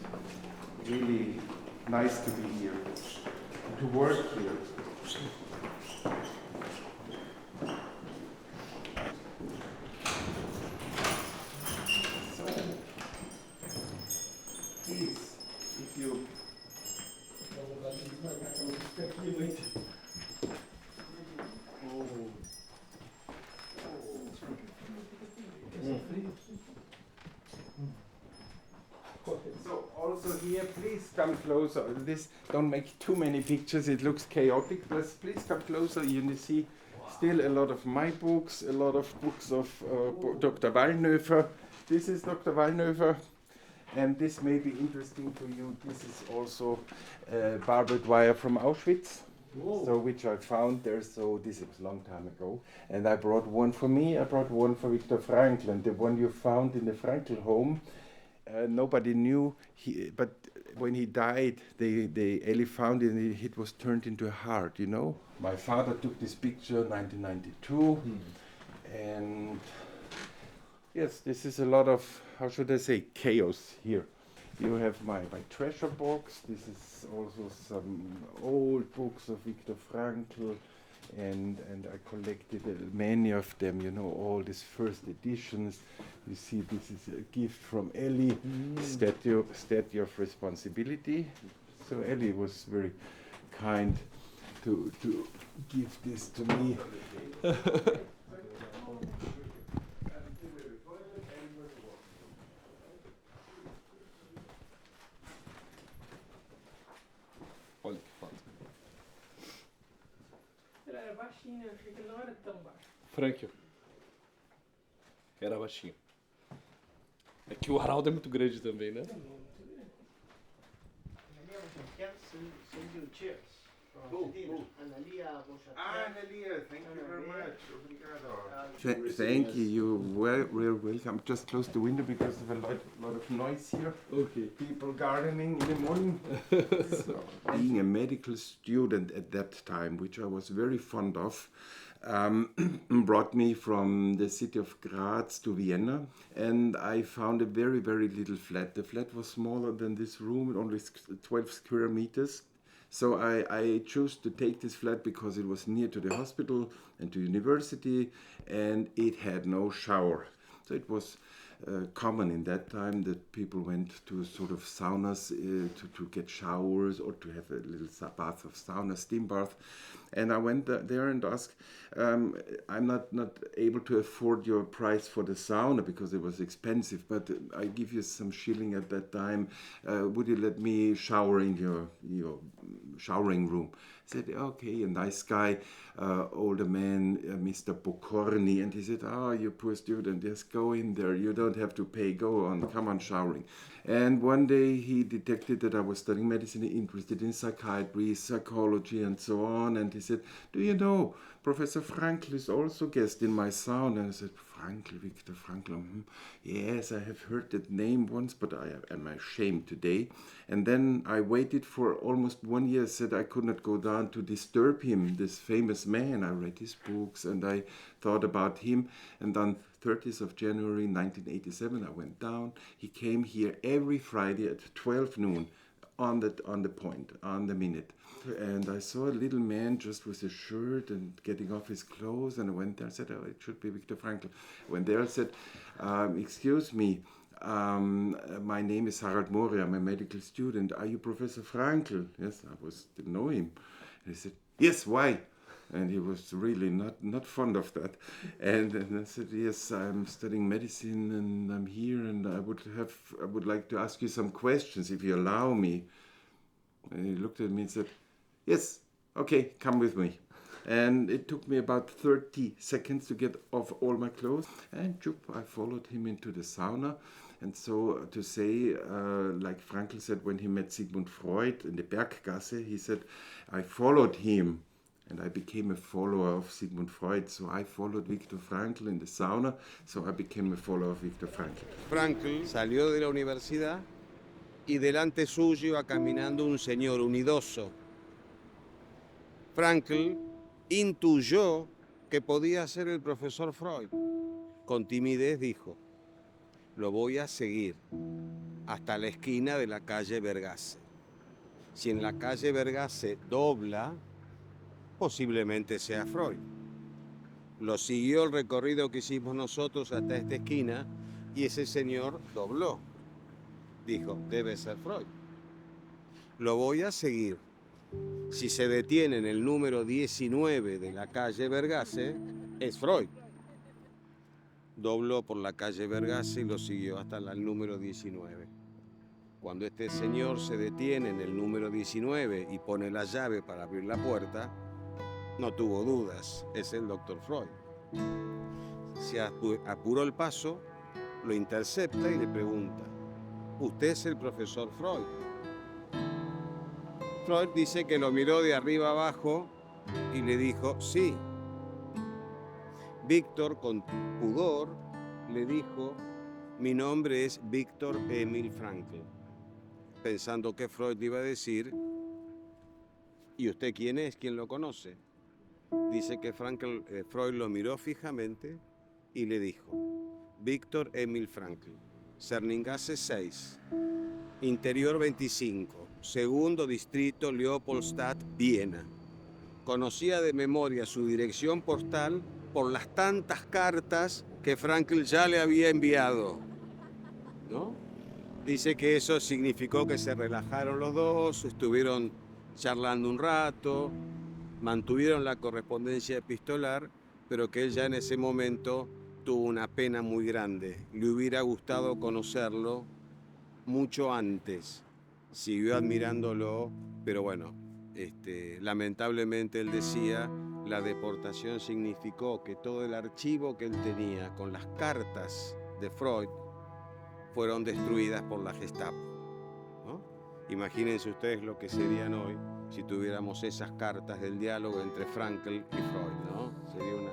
really nice to be here, to work here. So, please, if you So also here, please come closer. This don't make too many pictures. It looks chaotic. Please come closer. You see still a lot of my books, a lot of books of Dr. Wallnöfer. This is Dr. Wallnöfer, and this may be interesting to you. This is also barbed wire from Auschwitz. Whoa. So which I found there. So this is a long time ago, and I brought one for me. I brought one for Viktor Frankl, and the one you found in the Frankl home. Nobody knew, but when he died, they Ellie found it and it was turned into a heart, you know. My father took this picture in 1992, and yes, this is a lot of, how should I say, chaos here. You have my treasure box. This is also some old books of Viktor Frankl, and I collected many of them, you know, all these first editions. You see, this is a gift from Ellie, statue of responsibility. So Ellie was very kind to give this to me. Olha que foda. Ele era baixinho, eu achei que ele não era tão baixo. Frankel. Era baixinho. É que o Haraldo é muito grande também, né? Analia, thank you very much. Obrigado. Thank you. You're welcome. Just close the window because of a lot of noise here. Ok. People gardening in the morning. So, being a medical student at that time, which I was very fond of, brought me from the city of Graz to Vienna, and I found a very, very little flat. The flat was smaller than this room, only 12 square meters. So I chose to take this flat because it was near to the hospital and to university, and it had no shower. So it was common in that time that people went to sort of saunas to get showers or to have a little bath of sauna, steam bath. And I went there and asked, I'm not able to afford your price for the sauna because it was expensive, but I give you some shilling at that time. Would you let me shower in your showering room? I said, okay, a nice guy, older man, Mr. Pokorny, and he said, you poor student, just go in there, you don't have to pay, go on, come on showering. And one day he detected that I was studying medicine, interested in psychiatry, psychology, and so on, and he said, do you know, Professor Frankl is also guest in my sauna. And I said, Frankl, Viktor Frankl, yes, I have heard that name once, but I am ashamed today. And then I waited for almost 1 year, said I could not go down to disturb him, this famous man. I read his books and I thought about him. And on 30th of January 1987, I went down. He came here every Friday at 12 noon on the point, on the minute. And I saw a little man just with a shirt and getting off his clothes, and I went there and said, it should be Viktor Frankl. I went there and said, excuse me, my name is Harald Mori, I'm a medical student. Are you Professor Frankl? Yes, didn't know him. And he said, yes, why? And he was really not fond of that. And I said, yes, I'm studying medicine and I'm here and I would like to ask you some questions if you allow me. And he looked at me and said, yes, okay, come with me. And it took me about 30 seconds to get off all my clothes. And I followed him into the sauna. And so to say, like Frankl said when he met Sigmund Freud in the Berggasse, he said, I followed him. And I became a follower of Sigmund Freud. So I followed Viktor Frankl in the sauna. So I became a follower of Viktor Frankl. Frankl salió de la universidad y delante suyo iba caminando un señor unidoso. Frankl intuyó que podía ser el profesor Freud. Con timidez dijo, lo voy a seguir hasta la esquina de la calle Bergasse. Si en la calle Bergasse dobla, posiblemente sea Freud. Lo siguió el recorrido que hicimos nosotros hasta esta esquina y ese señor dobló. Dijo, debe ser Freud. Lo voy a seguir. Si se detiene en el número 19 de la calle Bergasse, es Freud. Dobló por la calle Bergasse y lo siguió hasta el número 19. Cuando este señor se detiene en el número 19 y pone la llave para abrir la puerta, no tuvo dudas, es el Dr. Freud. Se apuró el paso, lo intercepta y le pregunta, ¿usted es el profesor Freud? Freud dice que lo miró de arriba abajo y le dijo, sí. Víctor, con pudor, le dijo, mi nombre es Viktor Emil Frankl, pensando que Freud le iba a decir, ¿y usted quién es? ¿Quién lo conoce? Dice que Freud lo miró fijamente y le dijo, Viktor Emil Frankl, Cerningasse 6. Interior 25, segundo distrito, Leopoldstadt, Viena. Conocía de memoria su dirección postal por las tantas cartas que Frankl ya le había enviado, ¿no? Dice que eso significó que se relajaron los dos, estuvieron charlando un rato, mantuvieron la correspondencia epistolar, pero que él ya en ese momento tuvo una pena muy grande. Le hubiera gustado conocerlo mucho antes. Siguió admirándolo, pero bueno, lamentablemente él decía, la deportación significó que todo el archivo que él tenía con las cartas de Freud fueron destruidas por la Gestapo, ¿no? Imagínense ustedes lo que serían hoy si tuviéramos esas cartas del diálogo entre Frankl y Freud, ¿no? Sería una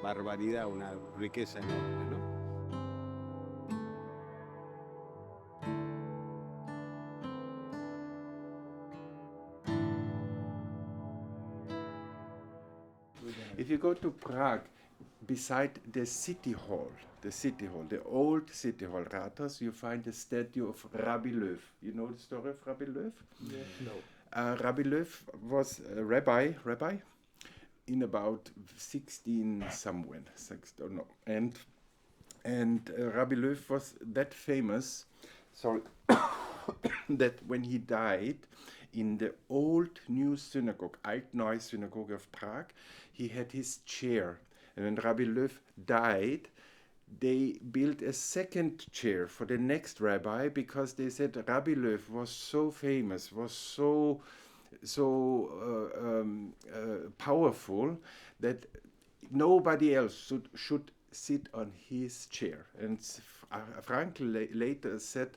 barbaridad, una riqueza enorme, ¿no? If you go to Prague, beside the city hall, the old city hall, Rathaus, you find the statue of Rabbi Löw. You know the story of Rabbi Löw? Yeah. No. Rabbi Löw was a rabbi in about 16 somewhere, don't know. And Rabbi Löw was that famous, sorry, that when he died in the old new synagogue, Altneue Synagogue of Prague, he had his chair. And when Rabbi Löw died, they built a second chair for the next rabbi because they said Rabbi Löw was so famous, was so powerful that nobody else should sit on his chair. And Frankl later said,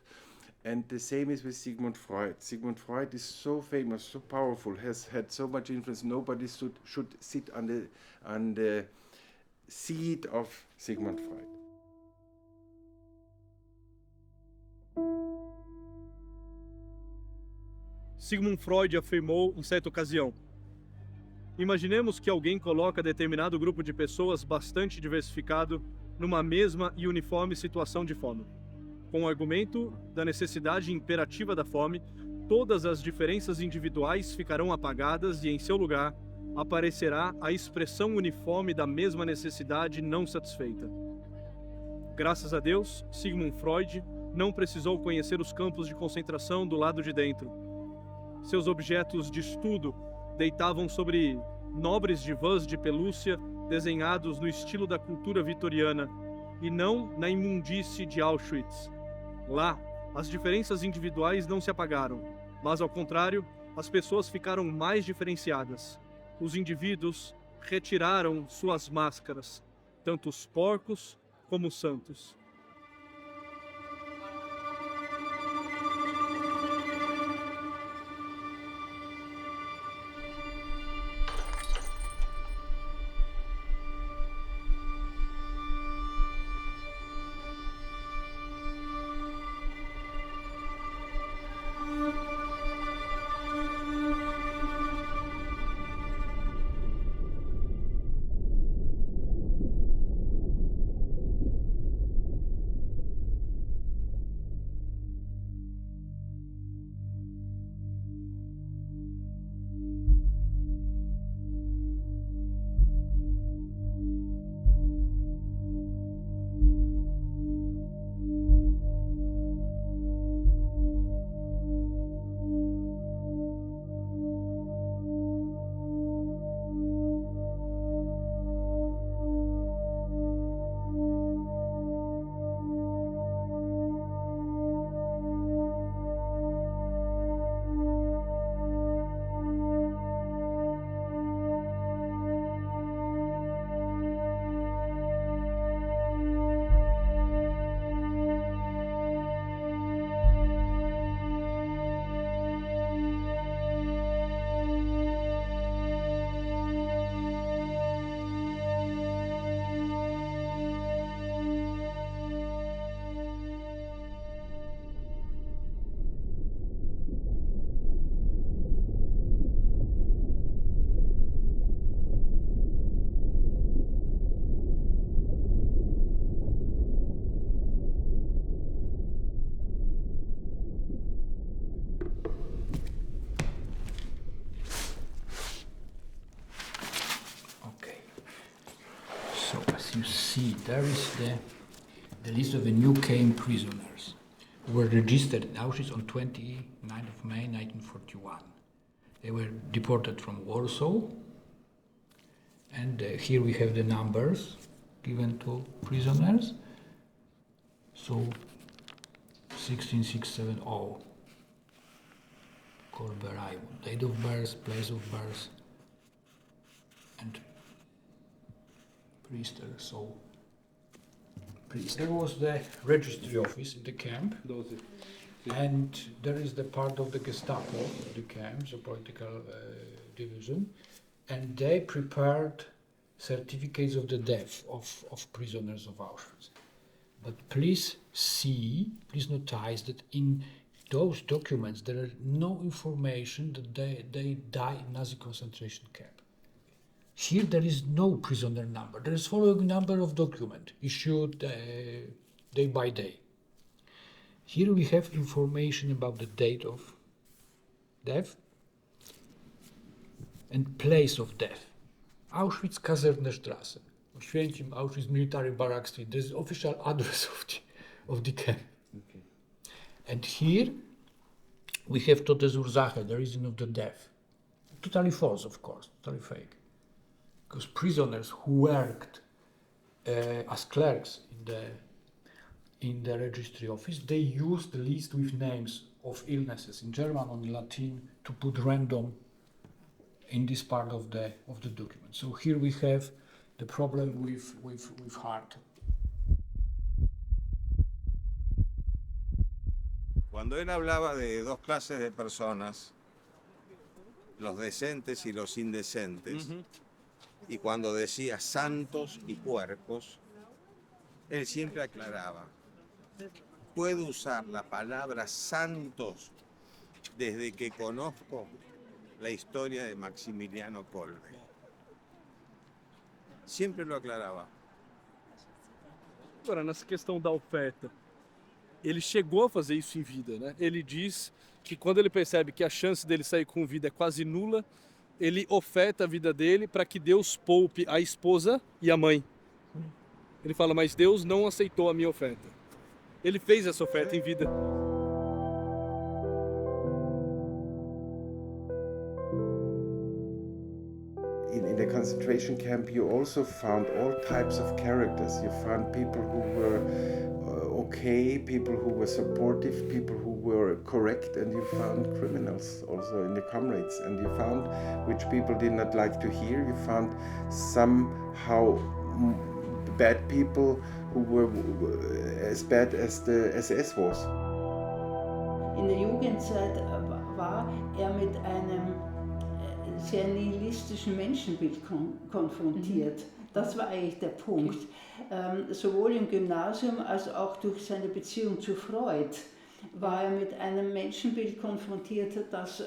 and the same is with Sigmund Freud. Sigmund Freud is so famous, so powerful, has had so much influence. Nobody should sit on the seat of Sigmund Freud. Sigmund Freud afirmou em certa ocasião: imaginemos que alguém coloca determinado grupo de pessoas bastante diversificado numa mesma e uniforme situação de fome. Com o argumento da necessidade imperativa da fome, todas as diferenças individuais ficarão apagadas e, em seu lugar, aparecerá a expressão uniforme da mesma necessidade não satisfeita. Graças a Deus, Sigmund Freud não precisou conhecer os campos de concentração do lado de dentro. Seus objetos de estudo deitavam sobre nobres divãs de pelúcia desenhados no estilo da cultura vitoriana e não na imundície de Auschwitz. Lá, as diferenças individuais não se apagaram, mas, ao contrário, as pessoas ficaram mais diferenciadas. Os indivíduos retiraram suas máscaras, tanto os porcos como os santos. as you see, there is the list of the new camp prisoners who were registered in Auschwitz on 29th of May 1941. They were deported from Warsaw, and here we have the numbers given to prisoners. So 16670, Kolberai, date of birth, place of birth, and Priester. So there was the registry office in the camp, and there is the part of the Gestapo, the camp, the political division, and they prepared certificates of the death of prisoners of Auschwitz. But please notice that in those documents there is no information that they died in Nazi concentration camp. Here there is no prisoner number. There is following number of document issued day by day. Here we have information about the date of death and place of death. Auschwitz Kasernenstraße. Oświęcim, Auschwitz Military Barrack Street. This is the official address of the camp. Okay. And here we have Todesursache, the reason of the death. Totally false, of course, totally fake. Because prisoners who worked as clerks in the registry office, they used the list with names of illnesses in German or in Latin to put random in this part of the document. So here we have the problem with heart. Cuando él hablaba de dos clases de personas, los decentes y los indecentes, y cuando decía santos y puercos, él siempre aclaraba, puedo usar la palabra santos desde que conozco la historia de Maximiliano Kolbe. Sempre lo aclarava. Agora, nessa questão da oferta, ele chegou a fazer isso em vida, né? Ele diz que quando ele percebe que a chance dele sair com vida é quase nula, ele oferta a vida dele para que Deus poupe a esposa e a mãe. Ele fala, mas Deus não aceitou a minha oferta. Ele fez essa oferta em vida. In the concentration camp you also found all types of characters. You found people who were okay, people who were supportive, people who were correct, and you found criminals also in the comrades, and you found which people did not like to hear. You found somehow bad people who were as bad as the SS was. In der Jugendzeit war mit einem sehr nihilistischen Menschenbild konfrontiert. Das war eigentlich der Punkt. Sowohl im Gymnasium als auch durch seine Beziehung zu Freud war mit einem Menschenbild konfrontiert, das,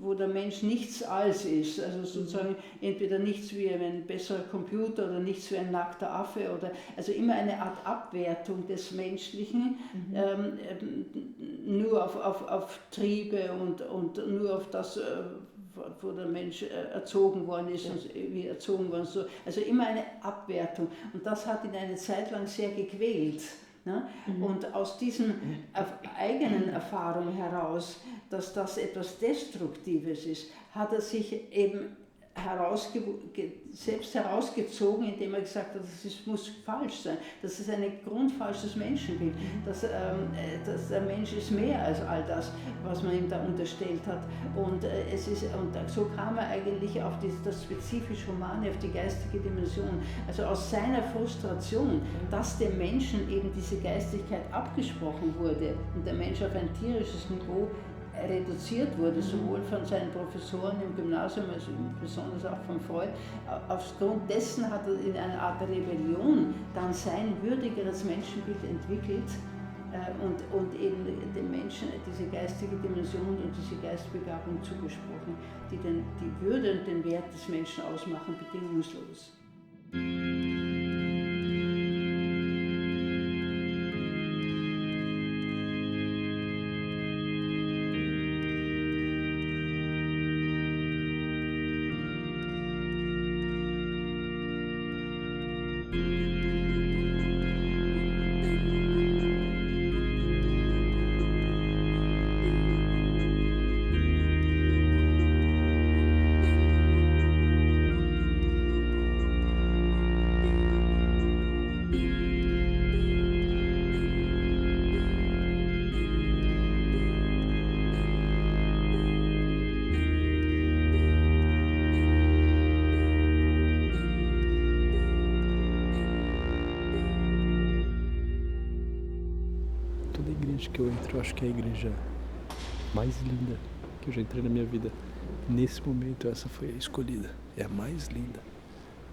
wo der Mensch nichts als ist. Also sozusagen entweder nichts wie ein besserer Computer oder nichts wie ein nackter Affe. Also immer eine Art Abwertung des Menschlichen, nur auf Triebe und nur auf das, wo der Mensch erzogen worden ist und wie erzogen worden ist. Also immer eine Abwertung. Und das hat ihn eine Zeit lang sehr gequält. Ne? Und aus diesen eigenen Erfahrungen heraus, dass das etwas Destruktives ist, hat er sich eben selbst herausgezogen, indem er gesagt hat, das muss falsch sein. Das ist ein grundfalsches Menschenbild. Dass der Mensch ist mehr als all das, was man ihm da unterstellt hat. Und so kam er eigentlich auf das spezifisch Humane, auf die geistige Dimension. Also aus seiner Frustration, dass dem Menschen eben diese Geistigkeit abgesprochen wurde und der Mensch auf ein tierisches Niveau reduziert wurde, sowohl von seinen Professoren im Gymnasium, also besonders auch von Freud. Aufgrund dessen hat er in einer Art Rebellion dann sein würdigeres Menschenbild entwickelt und eben dem Menschen diese geistige Dimension und diese Geistbegabung zugesprochen, die die Würde und den Wert des Menschen ausmachen, bedingungslos. que eu entro, eu acho que é a igreja mais linda que eu já entrei na minha vida. Nesse momento, essa foi a escolhida. É a mais linda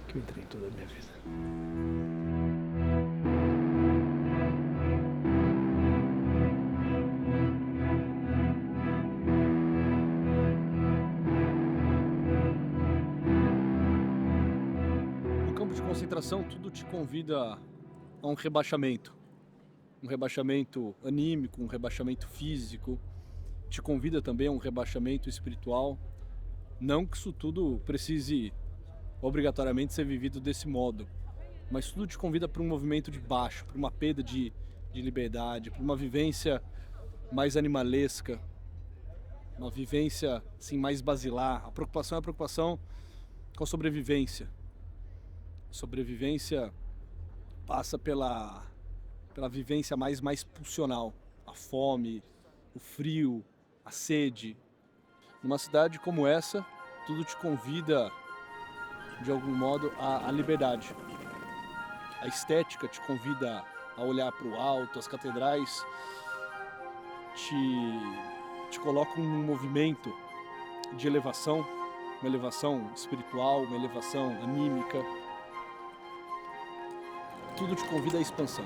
que eu entrei em toda a minha vida. No campo de concentração, tudo te convida a um rebaixamento. Um rebaixamento anímico, um rebaixamento físico. Te convida também a um rebaixamento espiritual. Não que isso tudo precise obrigatoriamente ser vivido desse modo, mas tudo te convida para um movimento de baixo, para uma perda de liberdade, para uma vivência mais animalesca, uma vivência assim, mais basilar. A preocupação é a preocupação com a sobrevivência. A sobrevivência passa pela vivência mais pulsional, a fome, o frio, a sede. Numa cidade como essa, tudo te convida, de algum modo, à liberdade. A estética te convida a olhar para o alto, as catedrais te colocam num movimento de elevação, uma elevação espiritual, uma elevação anímica. Tudo te convida à expansão.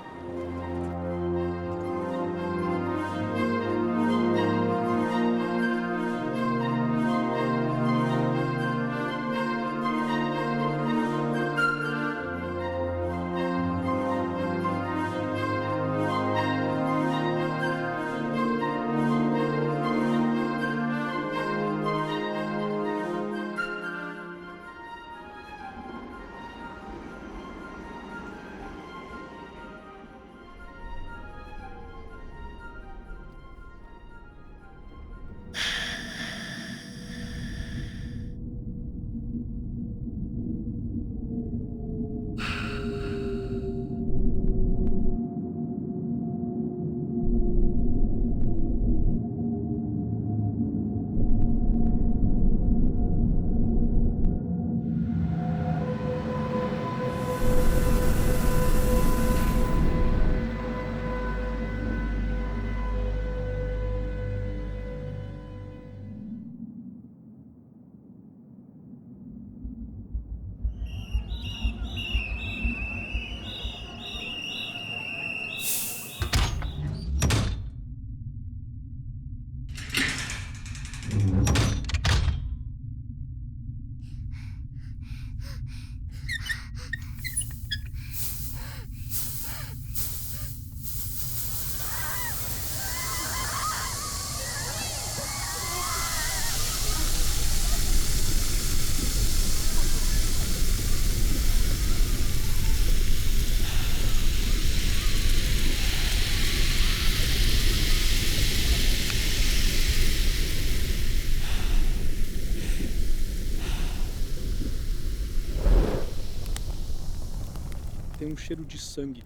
Tem um cheiro de sangue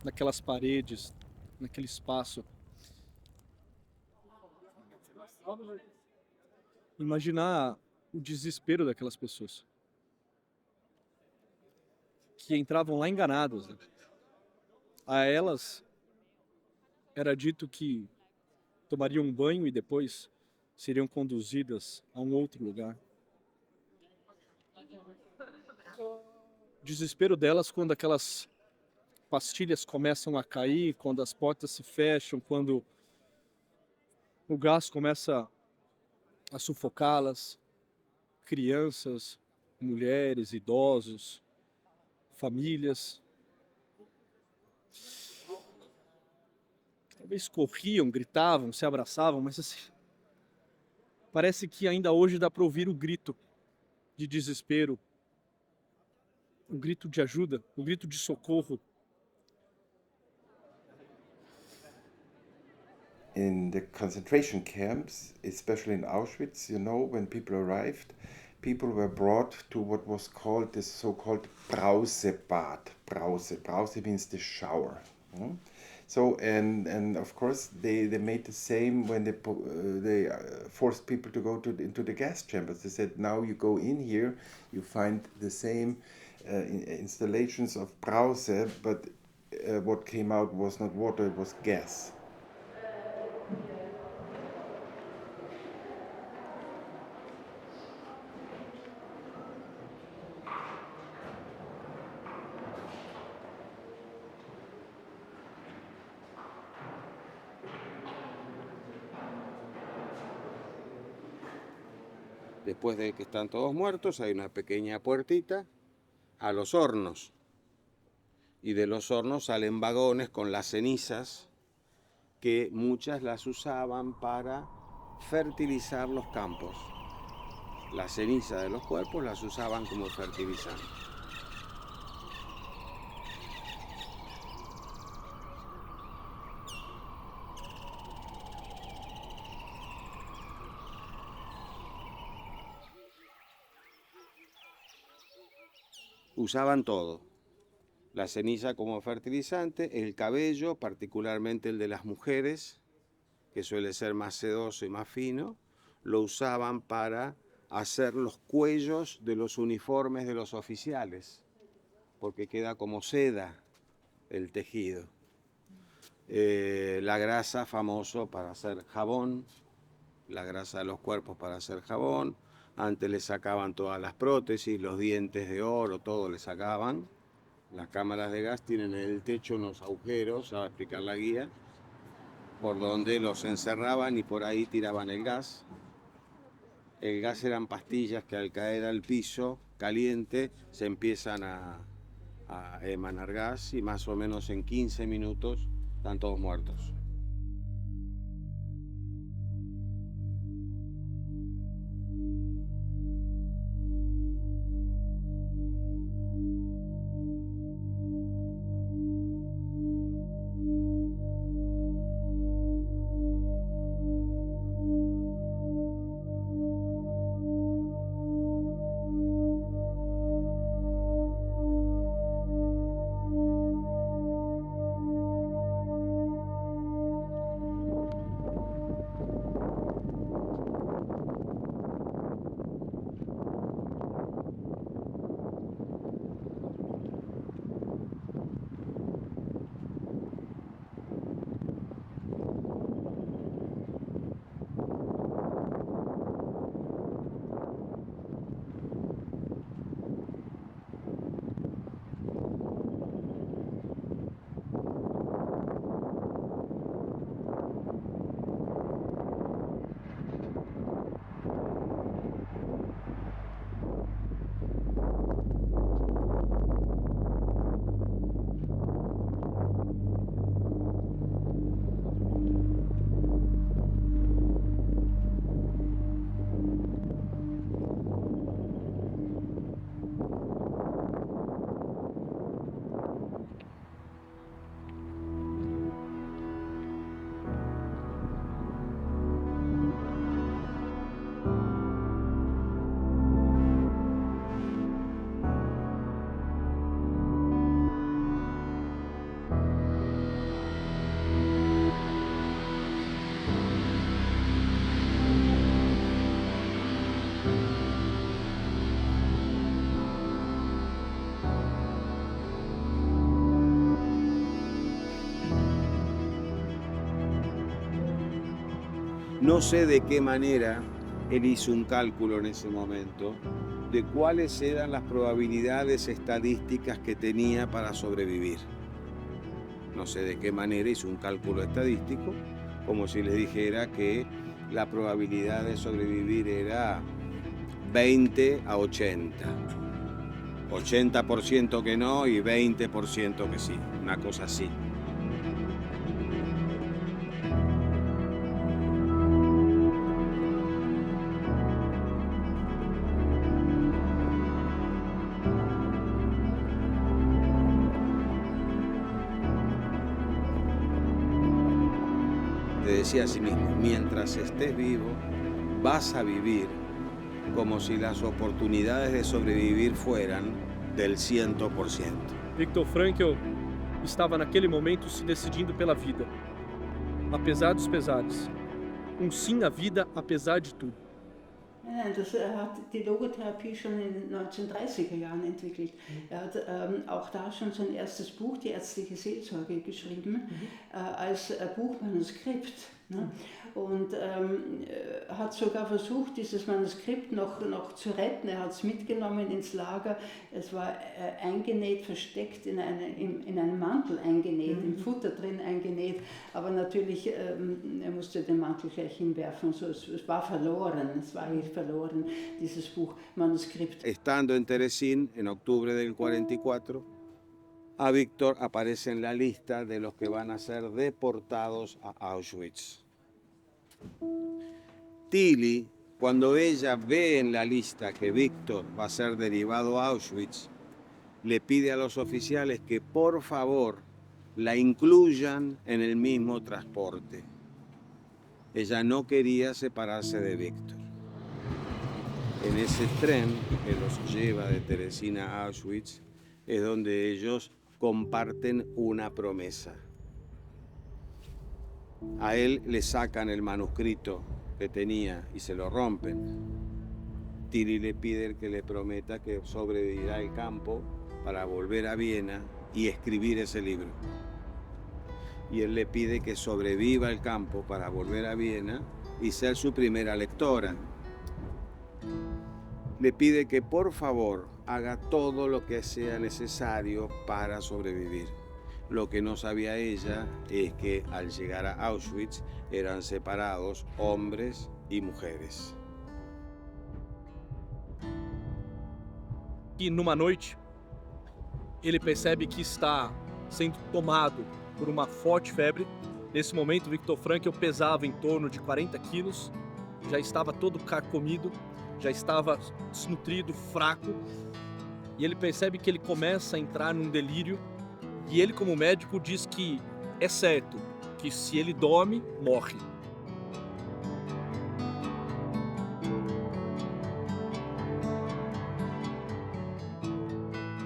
naquelas paredes, naquele espaço. Imaginar o desespero daquelas pessoas que entravam lá enganadas, né? A elas era dito que tomariam um banho e depois seriam conduzidas a um outro lugar. Desespero delas quando aquelas pastilhas começam a cair, quando as portas se fecham, quando o gás começa a sufocá-las. Crianças, mulheres, idosos, famílias. Talvez corriam, gritavam, se abraçavam, mas assim, parece que ainda hoje dá para ouvir o grito de desespero, um grito de ajuda, um grito de socorro. In the concentration camps, especially in Auschwitz, you know, when people arrived, people were brought to what was called the so-called Brausebad. Brause means the shower. So, and of course, they made the same when they forced people to go into the gas chambers. They said, now you go in here, you find the same installations of Brause, but what came out was not water, it was gas. Después de que están todos muertos, hay una pequeña puertita a los hornos. Y de los hornos salen vagones con las cenizas, que muchas las usaban para fertilizar los campos. La ceniza de los cuerpos las usaban como fertilizante. Usaban todo. La ceniza como fertilizante, el cabello, particularmente el de las mujeres, que suele ser más sedoso y más fino, lo usaban para hacer los cuellos de los uniformes de los oficiales, porque queda como seda el tejido. La grasa, famoso para hacer jabón, la grasa de los cuerpos para hacer jabón. Antes le sacaban todas las prótesis, los dientes de oro, todo le sacaban. Las cámaras de gas tienen en el techo unos agujeros, ya va a explicar la guía, por donde los encerraban y por ahí tiraban el gas. El gas eran pastillas que al caer al piso caliente se empiezan a emanar gas y más o menos en 15 minutos están todos muertos. No sé de qué manera él hizo un cálculo en ese momento de cuáles eran las probabilidades estadísticas que tenía para sobrevivir. No sé de qué manera hizo un cálculo estadístico, como si les dijera que la probabilidad de sobrevivir era 20 a 80. 80% que no y 20% que sí, una cosa así. Decía a sí mismo, mientras estés vivo, vas a vivir como si las oportunidades de sobrevivir fueran del 100%. Viktor Frankl estava naquele momento se decidindo pela vida, apesar dos pesares. Sim à vida, apesar de tudo. Nein, er hat die Logotherapie schon in den 1930er Jahren entwickelt. Er hat auch da schon sein erstes Buch, die ärztliche Seelsorge, geschrieben, als Buchmanuskript. Ne? Und hat sogar versucht, dieses Manuskript noch zu retten. Er hat es mitgenommen ins Lager. Es war eingenäht, versteckt in einem Mantel eingenäht, im Futter drin eingenäht. Aber natürlich, er musste den Mantel gleich hinwerfen. So, es war verloren, es war hier verloren, dieses Buchmanuskript. Estando en Terezín, en octubre del 44, a Víctor aparece en la lista de los que van a ser deportados a Auschwitz. Tilly, cuando ella ve en la lista que Víctor va a ser derivado a Auschwitz, le pide a los oficiales que por favor la incluyan en el mismo transporte. Ella no quería separarse de Víctor. En ese tren que los lleva de Terezín a Auschwitz es donde ellos comparten una promesa. A él le sacan el manuscrito que tenía y se lo rompen. Tilly le pide que le prometa que sobrevivirá al campo para volver a Viena y escribir ese libro. Y él le pide que sobreviva al campo para volver a Viena y ser su primera lectora. Le pide que por favor haga todo lo que sea necesario para sobrevivir. Lo que no sabía ella es que al llegar a Auschwitz eran separados hombres y mujeres. E numa noite, ele percebe que está sendo tomado por uma forte febre. Nesse momento, Viktor Frankl pesava em torno de 40 quilos, já estava todo carcomido, já estava desnutrido, fraco, e ele percebe que ele começa a entrar num delírio, e ele, como médico, diz que é certo, que se ele dorme, morre.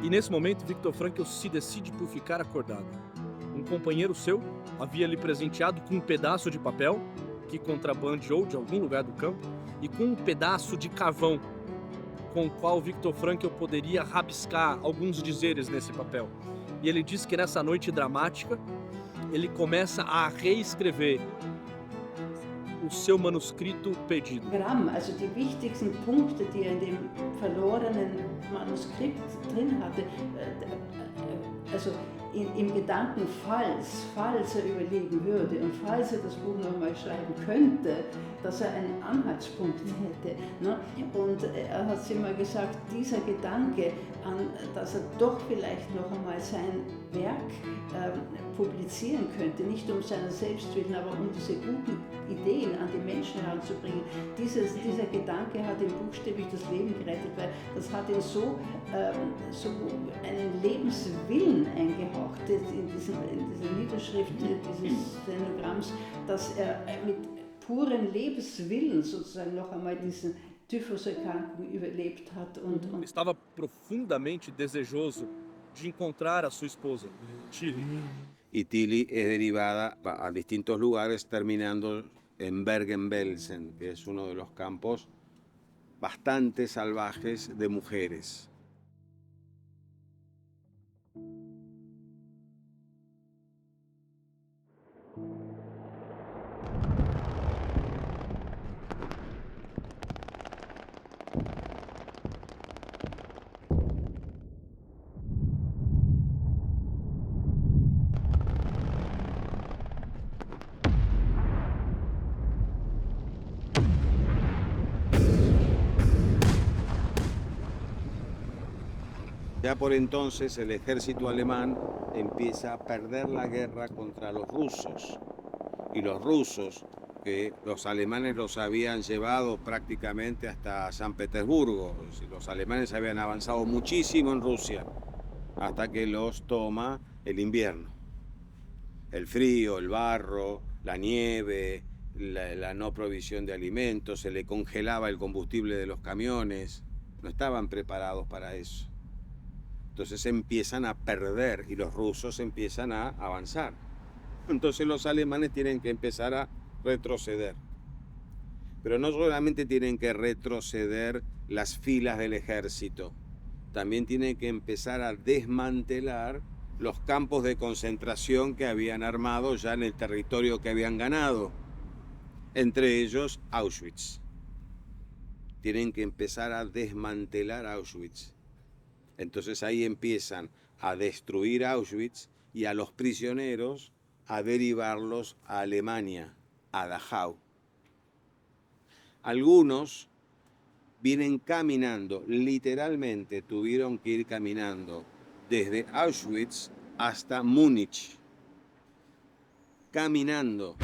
E nesse momento, Viktor Frankl se decide por ficar acordado. Um companheiro seu havia lhe presenteado com um pedaço de papel que contrabandeou de algum lugar do campo e com um pedaço de carvão com o qual Viktor Frankl poderia rabiscar alguns dizeres nesse papel. E ele diz que nessa noite dramática ele começa a reescrever o seu manuscrito perdido. Gramm, also die wichtigsten Punkte, die er in dem verlorenen Manuskript drin hatte, also im Gedanken, falls er überleben würde und falls er das Buch nochmal schreiben könnte, dass er einen Anhaltspunkt hätte. Ne? Und er hat sich immer gesagt, dieser Gedanke, dass er doch vielleicht noch einmal sein Werk publizieren könnte, nicht um seiner selbst willen, aber um diese guten Ideen an die Menschen heranzubringen. Dieser Gedanke hat ihm buchstäblich das Leben gerettet, weil das hat ihn so einen Lebenswillen eingehaucht in dieser Niederschrift dieses Stenogramms, dass er mit puren Lebenswillen sozusagen noch einmal diesen Typhuserkrankung überlebt hat. Ele estava profundamente desejoso de encontrar a sua esposa, Tilly. Y Tilly es derivada a distintos lugares, terminando en Bergen-Belsen, que es uno de los campos bastante salvajes de mujeres. Ya por entonces el ejército alemán empieza a perder la guerra contra los rusos. Y los rusos, que los alemanes los habían llevado prácticamente hasta San Petersburgo. Los alemanes habían avanzado muchísimo en Rusia hasta que los toma el invierno. El frío, el barro, la nieve, la no provisión de alimentos, se le congelaba el combustible de los camiones. No estaban preparados para eso. Entonces empiezan a perder y los rusos empiezan a avanzar. Entonces los alemanes tienen que empezar a retroceder. Pero no solamente tienen que retroceder las filas del ejército, también tienen que empezar a desmantelar los campos de concentración que habían armado ya en el territorio que habían ganado. entre ellos Auschwitz. Tienen que empezar a desmantelar Auschwitz. Entonces ahí empiezan a destruir Auschwitz y a los prisioneros a derivarlos a Alemania, a Dachau. Algunos vienen caminando, literalmente tuvieron que ir caminando desde Auschwitz hasta Múnich, caminando.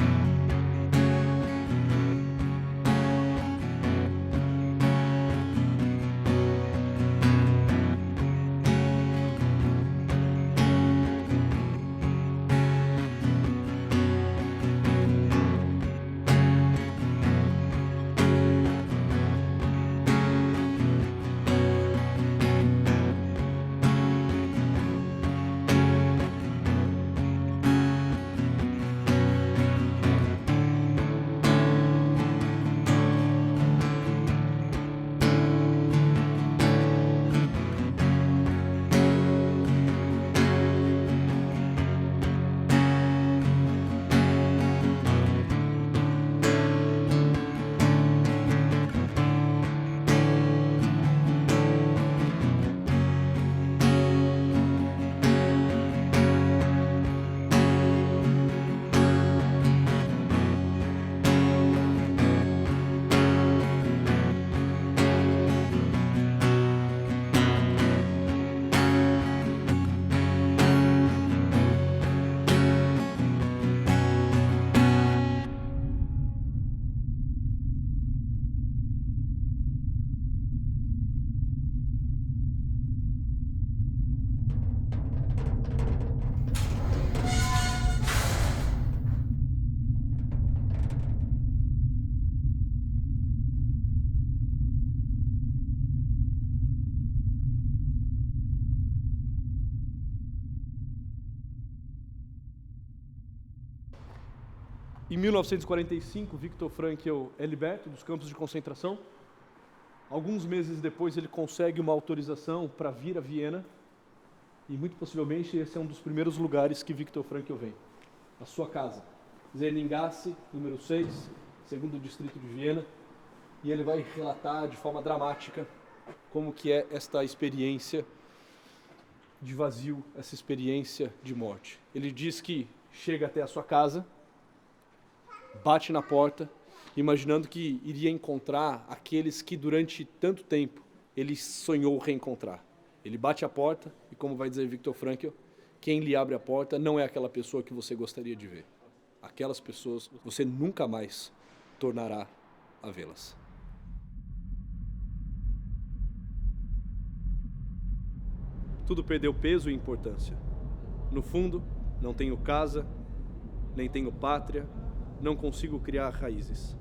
Em 1945, Viktor Frankl é liberto dos campos de concentração. Alguns meses depois, ele consegue uma autorização para vir a Viena. E, muito possivelmente, esse é um dos primeiros lugares que Viktor Frankl vem. A sua casa. Zerningasse, número 6, segundo distrito de Viena. E ele vai relatar de forma dramática como que é esta experiência de vazio, essa experiência de morte. Ele diz que chega até a sua casa, bate na porta, imaginando que iria encontrar aqueles que durante tanto tempo ele sonhou reencontrar. Ele bate a porta e, como vai dizer Viktor Frankl, quem lhe abre a porta não é aquela pessoa que você gostaria de ver. Aquelas pessoas você nunca mais tornará a vê-las. Tudo perdeu peso e importância. No fundo, não tenho casa, nem tenho pátria, não consigo criar raízes.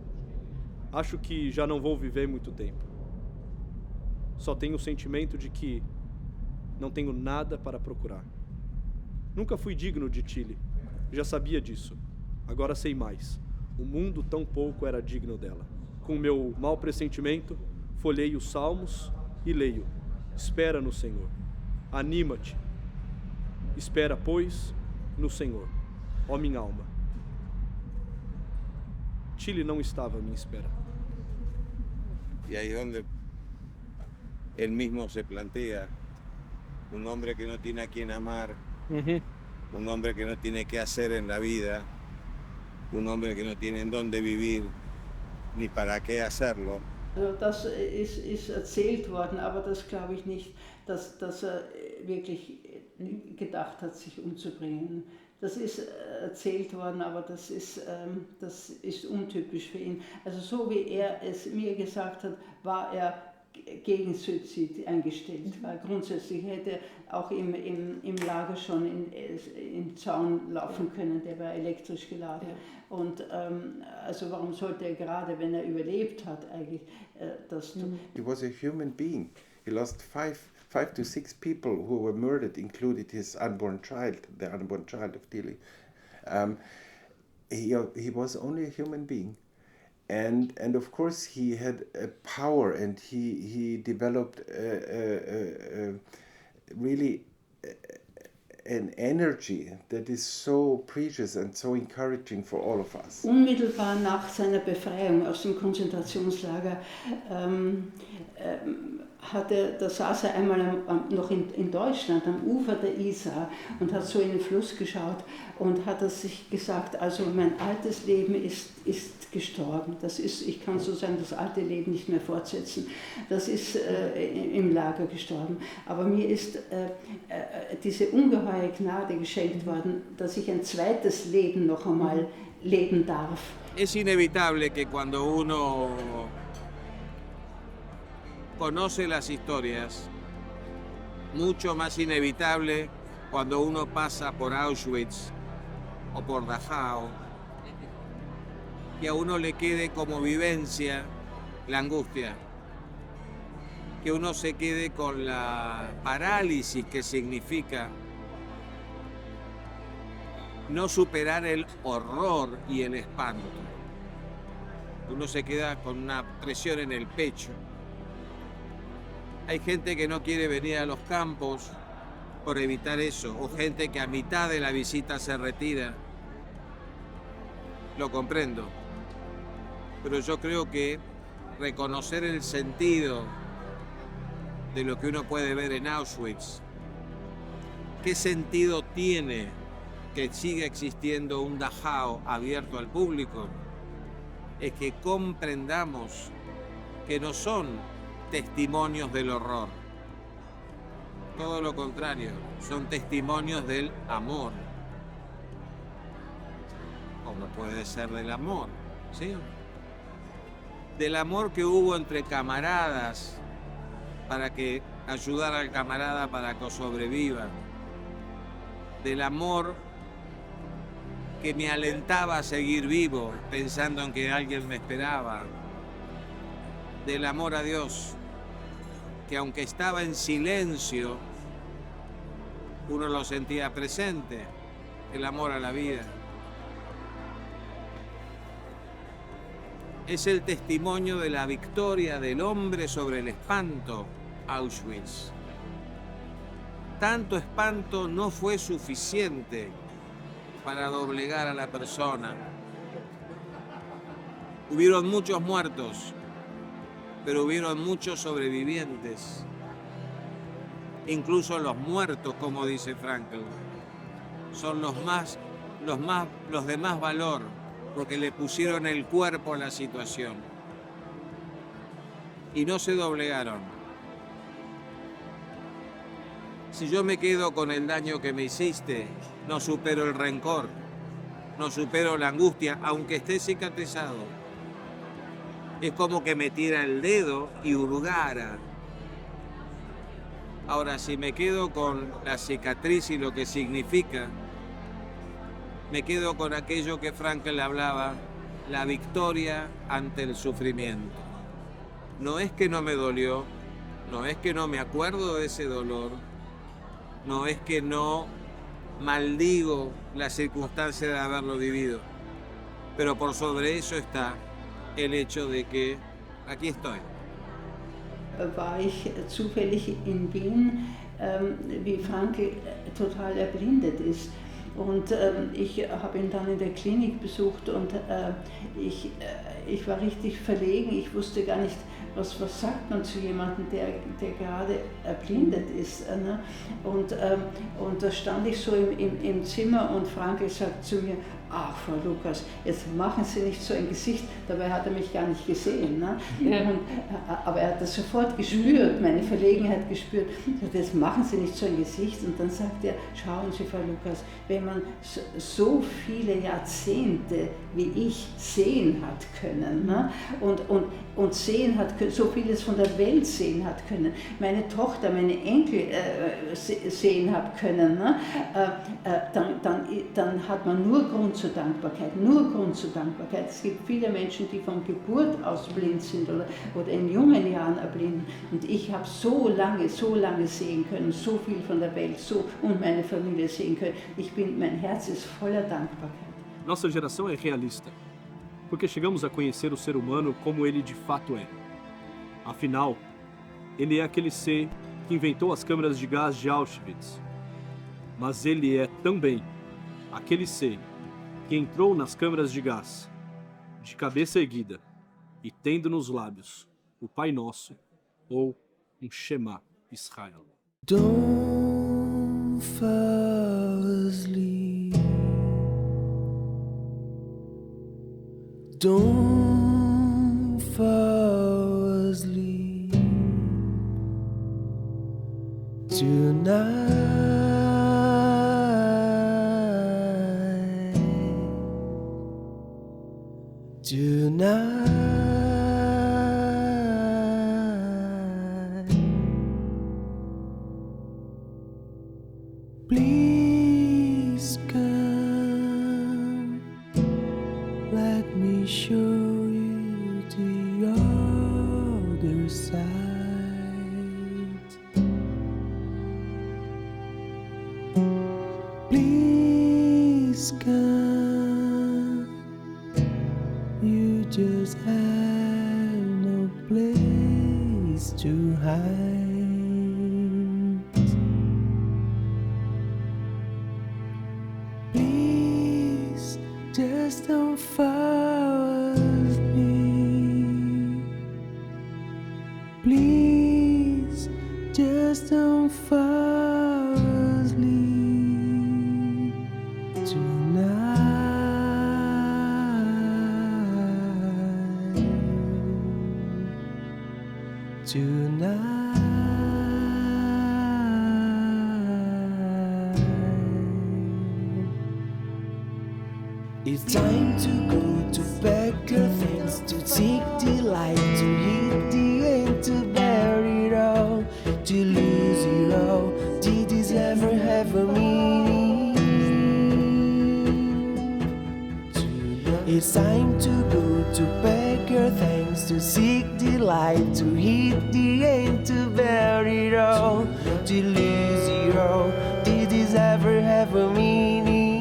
Acho que já não vou viver muito tempo. Só tenho o sentimento de que não tenho nada para procurar. Nunca fui digno de Chile. Já sabia disso. Agora sei mais. O mundo tão pouco era digno dela. Com meu mau pressentimento, folheio os salmos e leio: espera no Senhor. Anima-te. Espera, pois, no Senhor, ó minha alma. Chile não estava à minha espera. Y ahí es donde él mismo se plantea, un hombre que no tiene a quien amar, un hombre que no tiene qué hacer en la vida, un hombre que no tiene en dónde vivir, ni para qué hacerlo. Also das ist erzählt worden, aber das glaube ich nicht, dass er wirklich gedacht hat, sich umzubringen. Das ist erzählt worden, aber das ist untypisch für ihn. Also so wie er es mir gesagt hat, war er gegen Suizid eingestellt. Weil grundsätzlich hätte er auch im Lager schon in Zaun laufen können, der war elektrisch geladen. Ja. Und also warum sollte er gerade, wenn er überlebt hat, eigentlich das tun? He was a human being. He lost five to six people who were murdered, included his unborn child, the unborn child of Tilly. He was only a human being. And of course he had a power, and he developed really an energy that is so precious and so encouraging for all of us. Unmittelbar nach seiner Befreiung aus dem Konzentrationslager da saß er einmal noch in Deutschland am Ufer der Isar und hat so in den Fluss geschaut und hat er sich gesagt, also mein altes Leben ist gestorben. Ich kann so sagen, das alte Leben nicht mehr fortsetzen. Das ist im Lager gestorben. Aber mir ist diese ungeheure Gnade geschenkt worden, dass ich ein zweites Leben noch einmal leben darf. Es inevitable que cuando uno conoce las historias, mucho más inevitable cuando uno pasa por Auschwitz o por Dachau, que a uno le quede como vivencia la angustia, que uno se quede con la parálisis que significa no superar el horror y el espanto. Uno se queda con una presión en el pecho. Hay gente que no quiere venir a los campos por evitar eso, o gente que a mitad de la visita se retira. Lo comprendo, pero yo creo que reconocer el sentido de lo que uno puede ver en Auschwitz, qué sentido tiene que siga existiendo un Dachau abierto al público, es que comprendamos que no son testimonios del horror. Todo lo contrario, son testimonios del amor. Como puede ser del amor, ¿sí? Del amor que hubo entre camaradas para que ayudar al camarada para que sobreviva. Del amor que me alentaba a seguir vivo, pensando en que alguien me esperaba. Del amor a Dios, que aunque estaba en silencio, uno lo sentía presente, el amor a la vida. Es el testimonio de la victoria del hombre sobre el espanto, Auschwitz. Tanto espanto no fue suficiente para doblegar a la persona. Hubieron muchos muertos, pero hubieron muchos sobrevivientes. Incluso los muertos, como dice Frankl, son los de más valor, porque le pusieron el cuerpo a la situación. Y no se doblegaron. Si yo me quedo con el daño que me hiciste, no supero el rencor, no supero la angustia, aunque esté cicatrizado. Es como que metiera el dedo y hurgara. Ahora, si me quedo con la cicatriz y lo que significa, me quedo con aquello que Frankl hablaba, la victoria ante el sufrimiento. No es que no me dolió, no es que no me acuerdo de ese dolor, no es que no maldigo la circunstancia de haberlo vivido, pero por sobre eso está el hecho de que aquí estoy. War ich zufällig in Wien, wie Frankl total erblindet ist. Und ich habe ihn dann in der Klinik besucht und ich war richtig verlegen. Ich wusste gar nicht, was sagt man zu jemandem, der gerade erblindet ist. Ne? Und da stand ich so im Zimmer und Frankl sagt zu mir, ach, Frau Lukas, jetzt machen Sie nicht so ein Gesicht. Dabei hat er mich gar nicht gesehen. Ne? Ja. Aber er hat das sofort gespürt, meine Verlegenheit gespürt. Jetzt machen Sie nicht so ein Gesicht. Und dann sagt er, schauen Sie, Frau Lukas, wenn man so viele Jahrzehnte wie ich sehen hat können, ne? und sehen hat können, so vieles von der Welt sehen hat können, meine Tochter, meine Enkel sehen hat können, ne? Dann hat man nur Grund zur Dankbarkeit, nur Grund zur Dankbarkeit. Es gibt viele Menschen, die von Geburt aus blind sind oder in jungen Jahren erblinden. Und ich habe so lange sehen können, so viel von der Welt und meine Familie sehen können. Mein Herz ist voller Dankbarkeit. Nossa geração é realista, porque chegamos a conhecer o ser humano como ele de fato é. Afinal, ele é aquele ser que inventou as câmeras de gás de Auschwitz. mas ele é também aquele ser que entrou nas câmeras de gás, de cabeça erguida, e tendo nos lábios o Pai Nosso, ou um Shema Israel. Don't fall asleep. Don't fall asleep tonight. Tonight. Please come, let me show you the other side. Please come, you just have no place to hide. Please just don't fall asleep. Please just don't fall asleep tonight. Tonight. It's time to go to pack your things, to seek delight, to hit the end, to bury it all, to lose it all. Did this ever have a meaning? It's time to go to pack your things, to seek delight, to hit the end, to bury it all, to lose it all. Did this ever have a meaning?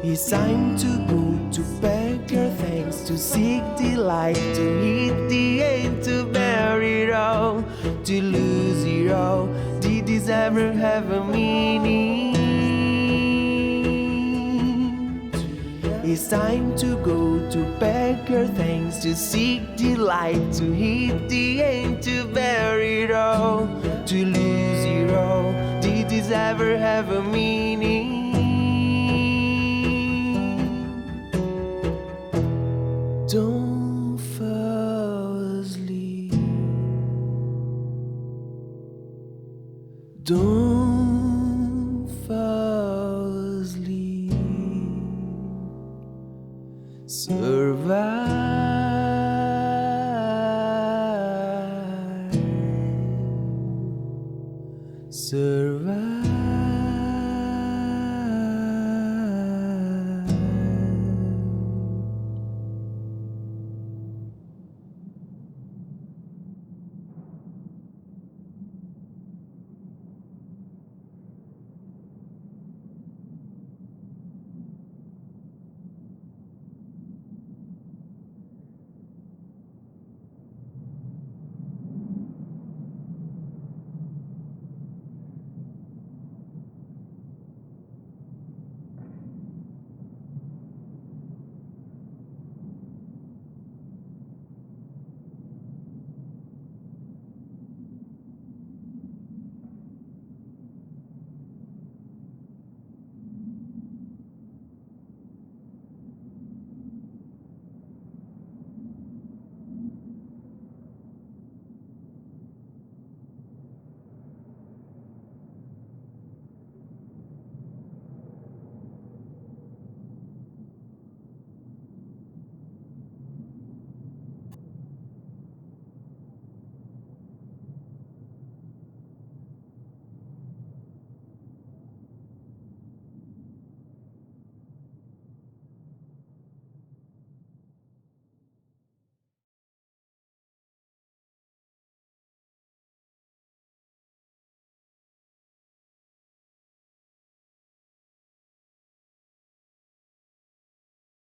It's time to go to pack your things, to seek delight, to hit the end, to bury it all, to lose it all. Did this ever have a meaning? It's time to go to pack your things, to seek delight, to hit the end, to bury it all, to lose it all. Did this ever have a meaning? Don't fall asleep. Don't fall asleep. Survive. Survive.